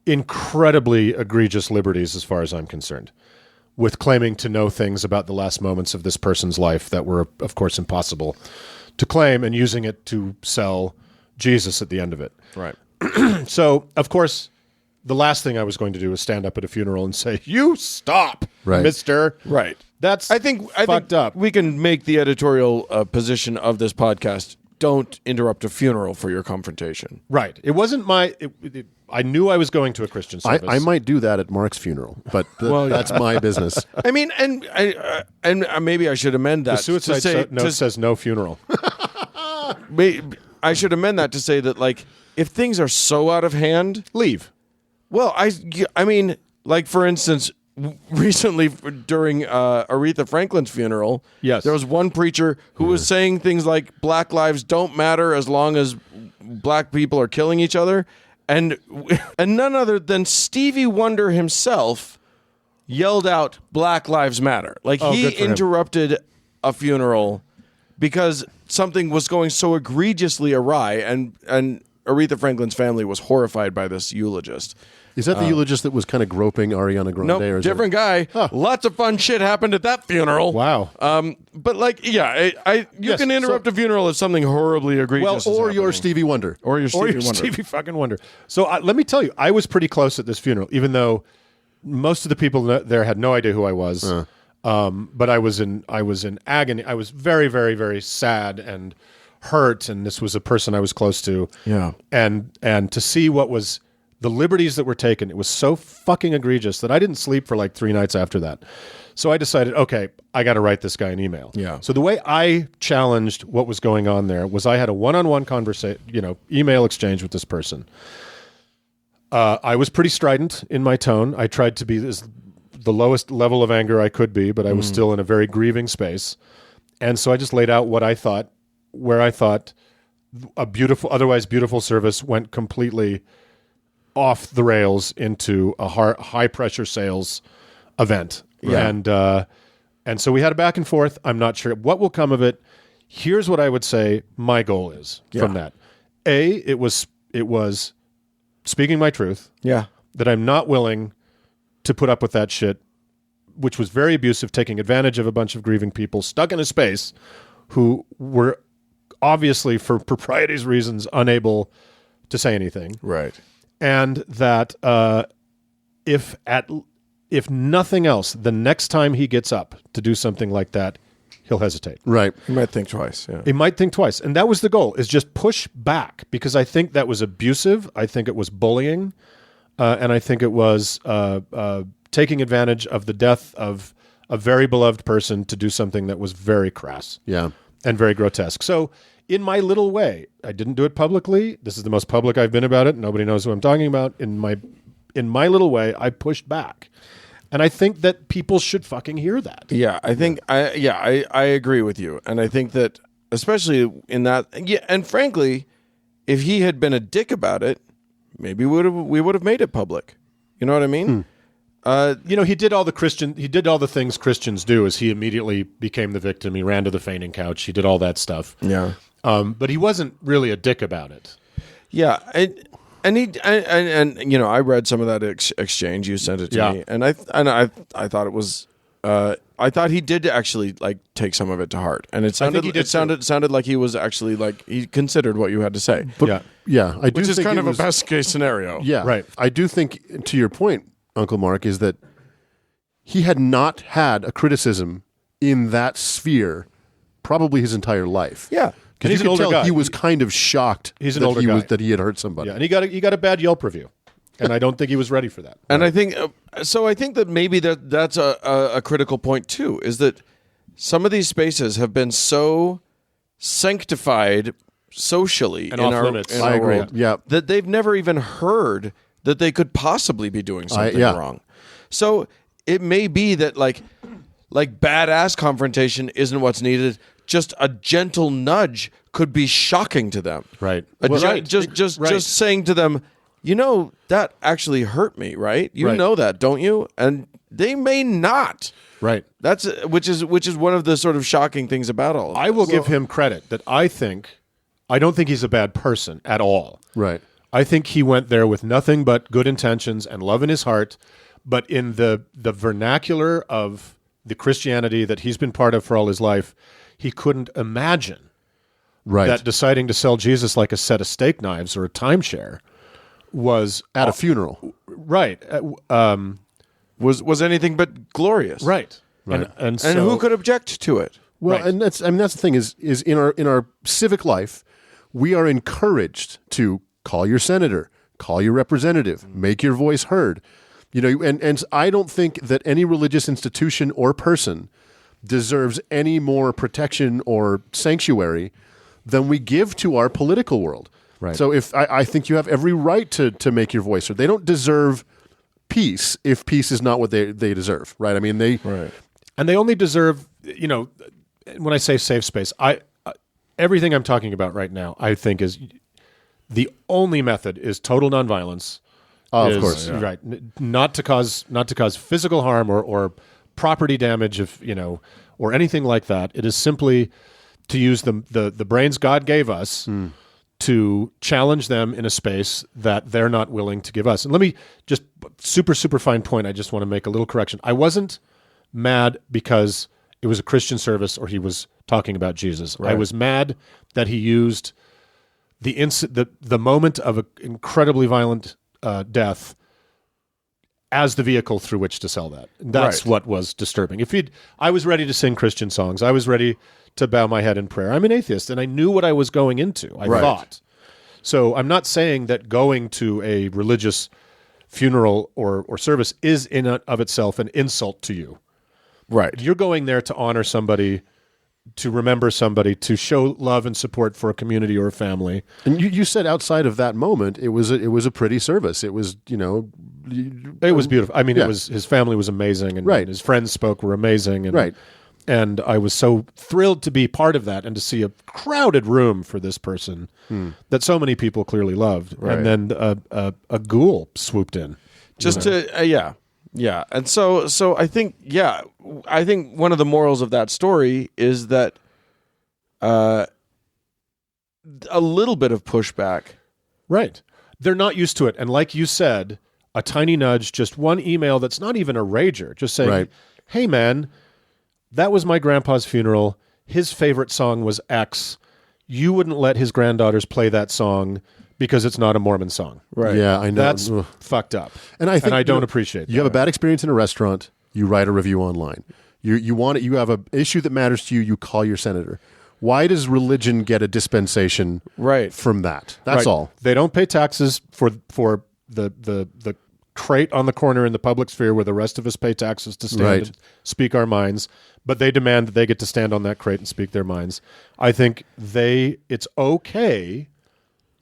Speaker 1: incredibly egregious liberties, as far as I'm concerned, with claiming to know things about the last moments of this person's life that were, of course, impossible to claim and using it to sell Jesus at the end of it.
Speaker 2: Right.
Speaker 1: So, of course, the last thing I was going to do was stand up at a funeral and say, "You stop, mister."
Speaker 2: Right.
Speaker 1: That's
Speaker 2: I think
Speaker 1: fucked up.
Speaker 2: We can make the editorial position of this podcast: don't interrupt a funeral for your confrontation.
Speaker 1: Right. It wasn't my... I knew I was going to a Christian service.
Speaker 3: I might do that at Mark's funeral, but that's my business.
Speaker 2: I mean, and maybe I should amend that.
Speaker 1: The suicide note says no funeral.
Speaker 2: I should amend that to say that, like, if things are so out of hand,
Speaker 1: Leave.
Speaker 2: well, I mean, like, for instance, recently during Aretha Franklin's funeral,
Speaker 1: Yes.
Speaker 2: there was one preacher who was saying things like Black lives don't matter as long as black people are killing each other, and none other than Stevie Wonder himself yelled out Black Lives Matter. Like, he
Speaker 1: good for him.
Speaker 2: interrupted a funeral because something was going so egregiously awry, and Aretha Franklin's family was horrified by this eulogist.
Speaker 3: Is that the eulogist that was kind of groping Ariana Grande?
Speaker 2: Nope,
Speaker 3: or is
Speaker 2: different guy. Lots of fun shit happened at that funeral.
Speaker 1: Wow.
Speaker 2: But, like, yeah, you
Speaker 1: Yes,
Speaker 2: can interrupt a funeral if something horribly egregious
Speaker 3: Well,
Speaker 2: is
Speaker 3: or
Speaker 2: happening.
Speaker 3: your Stevie Wonder.
Speaker 2: Or your Stevie
Speaker 1: Or your
Speaker 2: Wonder.
Speaker 1: Stevie fucking Wonder. So let me tell you, I was pretty close at this funeral, even though most of the people there had no idea who I was. But I was in agony. I was very, very, very sad and hurt, and this was a person I was close to.
Speaker 2: Yeah.
Speaker 1: And to see what was the liberties that were taken, it was so fucking egregious that I didn't sleep for like 3 nights after that. So I decided, okay, I got to write this guy an email.
Speaker 2: Yeah.
Speaker 1: So the way I challenged what was going on there was I had a one-on-one conversation, email exchange with this person. I was pretty strident in my tone. I tried to be the lowest level of anger I could be, but I was still in a very grieving space. And so I just laid out what I thought, where I thought a otherwise beautiful service went completely off the rails into a high pressure sales event.
Speaker 2: Yeah.
Speaker 1: And so we had a back and forth. I'm not sure what will come of it. Here's what I would say my goal is from that. It was speaking my truth.
Speaker 2: Yeah.
Speaker 1: That I'm not willing to put up with that shit, which was very abusive, taking advantage of a bunch of grieving people stuck in a space who were obviously, for propriety's reasons, unable to say anything.
Speaker 2: Right.
Speaker 1: And that if nothing else, the next time he gets up to do something like that, he'll hesitate.
Speaker 3: Right.
Speaker 2: You might think twice. Yeah.
Speaker 1: He might think twice. And that was the goal, is just push back, because I think that was abusive. I think it was bullying. And I think it was taking advantage of the death of a very beloved person to do something that was very crass.
Speaker 3: Yeah.
Speaker 1: And very grotesque. So in my little way, I didn't do it publicly. This is the most public I've been about it. Nobody knows who I'm talking about. In my little way, I pushed back. And I think that people should fucking hear that.
Speaker 2: Yeah, I think I agree with you, and I think that especially in that, and frankly, if he had been a dick about it, maybe we would have made it public. You know what I mean?
Speaker 1: He did all the things Christians do. Is he immediately became the victim? He ran to the fainting couch. He did all that stuff.
Speaker 2: Yeah,
Speaker 1: but he wasn't really a dick about it.
Speaker 2: Yeah, and I read some of that exchange. You sent it to me, and I thought it was. I thought he did actually like take some of it to heart, and it sounded like he was actually like he considered what you had to say.
Speaker 3: But, yeah, I do
Speaker 2: which is
Speaker 3: think
Speaker 2: kind
Speaker 3: it
Speaker 2: of
Speaker 3: was,
Speaker 2: a best case scenario.
Speaker 3: Yeah,
Speaker 1: right.
Speaker 3: I do think, to your point, Uncle Mark, is that he had not had a criticism in that sphere probably his entire life.
Speaker 2: Yeah.
Speaker 3: Because
Speaker 1: he's
Speaker 3: you
Speaker 1: an
Speaker 3: can
Speaker 1: older
Speaker 3: tell
Speaker 1: guy.
Speaker 3: he was kind of shocked
Speaker 1: He's an
Speaker 3: that
Speaker 1: older
Speaker 3: he
Speaker 1: guy.
Speaker 3: that he had hurt somebody.
Speaker 1: Yeah, and he got a bad Yelp review, and I don't think he was ready for that.
Speaker 2: And I think so. I think that maybe that's a critical point too. Is that some of these spaces have been so sanctified socially
Speaker 1: And
Speaker 2: in
Speaker 1: off
Speaker 2: our
Speaker 1: limits.
Speaker 2: in
Speaker 3: I
Speaker 2: our
Speaker 3: agree.
Speaker 2: world,
Speaker 3: Yeah.
Speaker 2: that they've never even heard that they could possibly be doing something
Speaker 3: yeah.
Speaker 2: wrong. So it may be that like badass confrontation isn't what's needed. Just a gentle nudge could be shocking to them.
Speaker 1: Right.
Speaker 2: Just saying to them, that actually hurt me, right? You
Speaker 1: Right.
Speaker 2: know that, don't you? And they may not.
Speaker 1: Right.
Speaker 2: That's which is one of the sort of shocking things about all of
Speaker 1: I will give him credit that I don't think he's a bad person at all.
Speaker 3: Right.
Speaker 1: I think he went there with nothing but good intentions and love in his heart, but in the vernacular of the Christianity that he's been part of for all his life, he couldn't imagine
Speaker 3: Right.
Speaker 1: that deciding to sell Jesus like a set of steak knives or a timeshare was
Speaker 3: At a funeral.
Speaker 1: right.
Speaker 2: Was anything but glorious.
Speaker 1: Right.
Speaker 3: Right.
Speaker 1: And
Speaker 2: And who could object to it?
Speaker 3: Well,
Speaker 1: Right.
Speaker 3: and that's the thing is in our civic life, we are encouraged to call your senator, call your representative, make your voice heard. And I don't think that any religious institution or person deserves any more protection or sanctuary than we give to our political world.
Speaker 1: Right.
Speaker 3: So if I think you have every right to make your voice heard. They don't deserve peace if peace is not what they deserve. Right. I mean,
Speaker 1: And they only deserve, when I say safe space, everything I'm talking about right now, I think is the only method is total nonviolence.
Speaker 3: of course.
Speaker 1: Right. Not to cause physical harm or property damage or anything like that. It is simply to use the brains God gave us to challenge them in a space that they're not willing to give us. And let me just super fine point. I just want to make a little correction. I wasn't mad because it was a Christian service or he was talking about Jesus.
Speaker 2: Right.
Speaker 1: I was mad that he used the moment of an incredibly violent death as the vehicle through which to sell that. That's
Speaker 2: Right.
Speaker 1: what was disturbing. I was ready to sing Christian songs. I was ready to bow my head in prayer. I'm an atheist, and I knew what I was going into. I
Speaker 2: Right.
Speaker 1: thought. So I'm not saying that going to a religious funeral or service is in and of itself an insult to you.
Speaker 2: Right.
Speaker 1: You're going there to honor somebody, to remember somebody, to show love and support for a community or a family.
Speaker 3: And you said outside of that moment, it was a pretty service. It was,
Speaker 1: It was beautiful. I mean,
Speaker 3: Yeah.
Speaker 1: it was, his family was amazing, and,
Speaker 3: Right.
Speaker 1: and his friends were amazing, and
Speaker 3: Right.
Speaker 1: And I was so thrilled to be part of that and to see a crowded room for this person that so many people clearly loved,
Speaker 2: Right.
Speaker 1: and then a ghoul swooped in.
Speaker 2: Just to yeah. And so I think one of the morals of that story is that a little bit of pushback.
Speaker 1: Right. They're not used to it, and like you said, a tiny nudge, just one email that's not even a rager, just saying,
Speaker 3: Right.
Speaker 1: "Hey, man, that was my grandpa's funeral. His favorite song was X. You wouldn't let his granddaughters play that song because it's not a Mormon song.
Speaker 2: Right.
Speaker 3: Yeah, I know.
Speaker 1: That's
Speaker 3: Ugh.
Speaker 1: fucked up.
Speaker 3: And I think
Speaker 1: don't appreciate
Speaker 3: You have a
Speaker 1: that.
Speaker 3: bad experience in a restaurant, you write a review online. You have an issue that matters to you, you call your senator. Why does religion get a dispensation
Speaker 2: Right.
Speaker 3: from that? That's
Speaker 1: Right.
Speaker 3: all.
Speaker 1: They don't pay taxes for the crate on the corner in the public sphere where the rest of us pay taxes to stand
Speaker 3: Right.
Speaker 1: and speak our minds, but they demand that they get to stand on that crate and speak their minds. I think it's okay.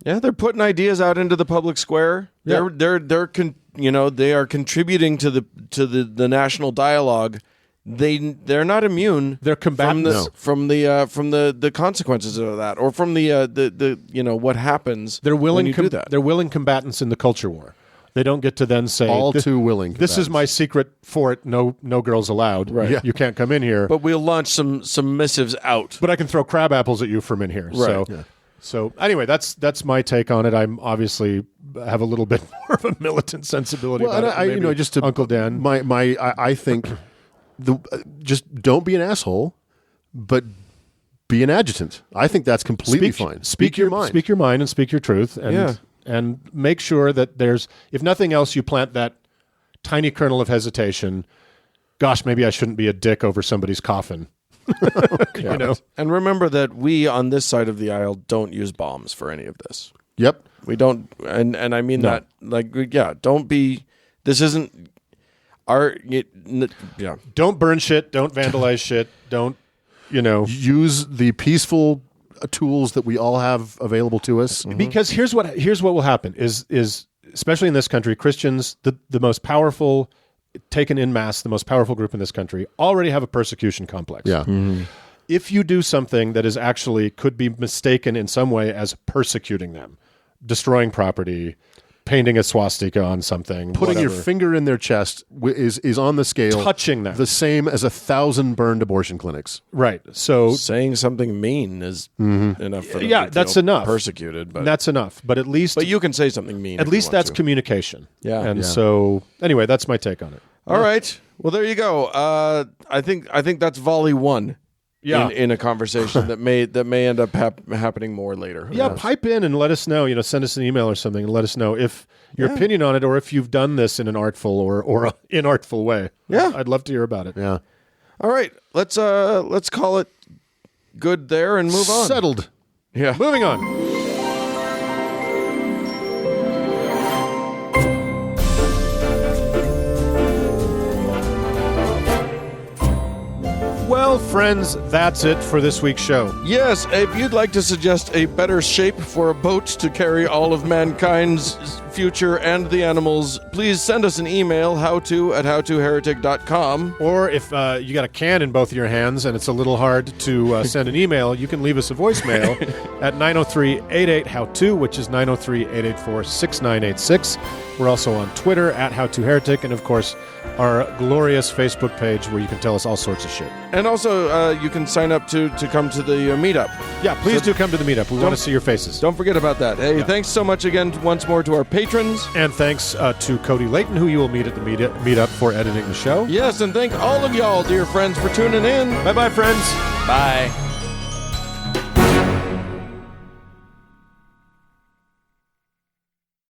Speaker 2: Yeah, they're putting ideas out into the public square.
Speaker 1: Yeah.
Speaker 2: They are contributing to the national dialogue. They're not immune.
Speaker 1: They're combatants.
Speaker 2: from the consequences of that, or from the what happens.
Speaker 1: They're willing.
Speaker 2: when you do that.
Speaker 1: They're willing combatants in the culture war. They don't get to then say
Speaker 3: All too willing.
Speaker 1: This is my secret fort. No girls allowed.
Speaker 2: Right.
Speaker 3: Yeah.
Speaker 1: You can't come in here.
Speaker 2: But we'll launch some missives out.
Speaker 1: But I can throw crab apples at you from in here.
Speaker 2: Right.
Speaker 1: So anyway, that's my take on it. I'm obviously have a little bit more of a militant sensibility.
Speaker 3: Well,
Speaker 1: about
Speaker 3: and
Speaker 1: it than maybe
Speaker 3: just to
Speaker 1: Uncle Dan.
Speaker 3: I think just don't be an asshole, but be an adjutant. I think that's completely fine. Speak your mind.
Speaker 1: Speak your mind and speak your truth. And
Speaker 2: Yeah.
Speaker 1: and make sure that there's, if nothing else, you plant that tiny kernel of hesitation. Gosh, maybe I shouldn't be a dick over somebody's coffin. You know.
Speaker 2: And remember that we on this side of the aisle don't use bombs for any of this.
Speaker 3: Yep.
Speaker 2: We don't, and I mean that, don't be. This isn't our. Yeah.
Speaker 1: Don't burn shit. Don't vandalize shit. Don't,
Speaker 3: Use the peaceful tools that we all have available to us.
Speaker 1: Because here's what will happen is especially in this country, Christians, the most powerful, taken in mass, the most powerful group in this country, already have a persecution complex.
Speaker 3: Yeah.
Speaker 1: If you do something that is actually could be mistaken in some way as persecuting them, destroying property, painting a swastika on something,
Speaker 3: Putting your
Speaker 1: whatever,
Speaker 3: finger in their chest is on the scale.
Speaker 1: touching them,
Speaker 3: The same as 1,000 burned abortion clinics.
Speaker 1: right? So
Speaker 2: Saying something mean is enough for them
Speaker 1: Yeah,
Speaker 2: to
Speaker 1: that's
Speaker 2: feel
Speaker 1: enough.
Speaker 2: persecuted, but
Speaker 1: that's enough. But at least
Speaker 2: you can say something mean.
Speaker 1: at
Speaker 2: if
Speaker 1: least
Speaker 2: you want
Speaker 1: that's
Speaker 2: to.
Speaker 1: communication.
Speaker 2: Yeah.
Speaker 1: And
Speaker 2: Yeah.
Speaker 1: so anyway, that's my take on it.
Speaker 2: All right. Well, there you go. I think that's volley one. in a conversation that may end up happening more later. Who
Speaker 1: Yeah,
Speaker 2: knows?
Speaker 1: pipe in and let us know. Send us an email or something and let us know if your opinion on it, or if you've done this in an artful or inartful way.
Speaker 2: Yeah.
Speaker 1: I'd love to hear about it.
Speaker 3: Yeah.
Speaker 2: All right, let's call it good there and move on.
Speaker 3: Settled.
Speaker 2: Yeah.
Speaker 1: Moving on. Well, friends, that's it for this week's show.
Speaker 2: Yes, if you'd like to suggest a better shape for a boat to carry all of mankind's future and the animals, please send us an email, howto@howtoheretic.com.
Speaker 1: Or if you got a can in both of your hands and it's a little hard to send an email, you can leave us a voicemail at 903-88-HOW-TO, which is 903-884-6986. We're also on Twitter at HowToHeretic, and of course, our glorious Facebook page where you can tell us all sorts of shit.
Speaker 2: And also, you can sign up to come to the meetup.
Speaker 1: Yeah, please do come to the meetup. We want to see your faces.
Speaker 2: Don't forget about that. Hey, thanks so much again once more to our patrons.
Speaker 1: And thanks to Cody Layton, who you will meet at the meetup for editing the show.
Speaker 2: Yes, and thank all of y'all, dear friends, for tuning in.
Speaker 1: Bye-bye, friends.
Speaker 2: Bye.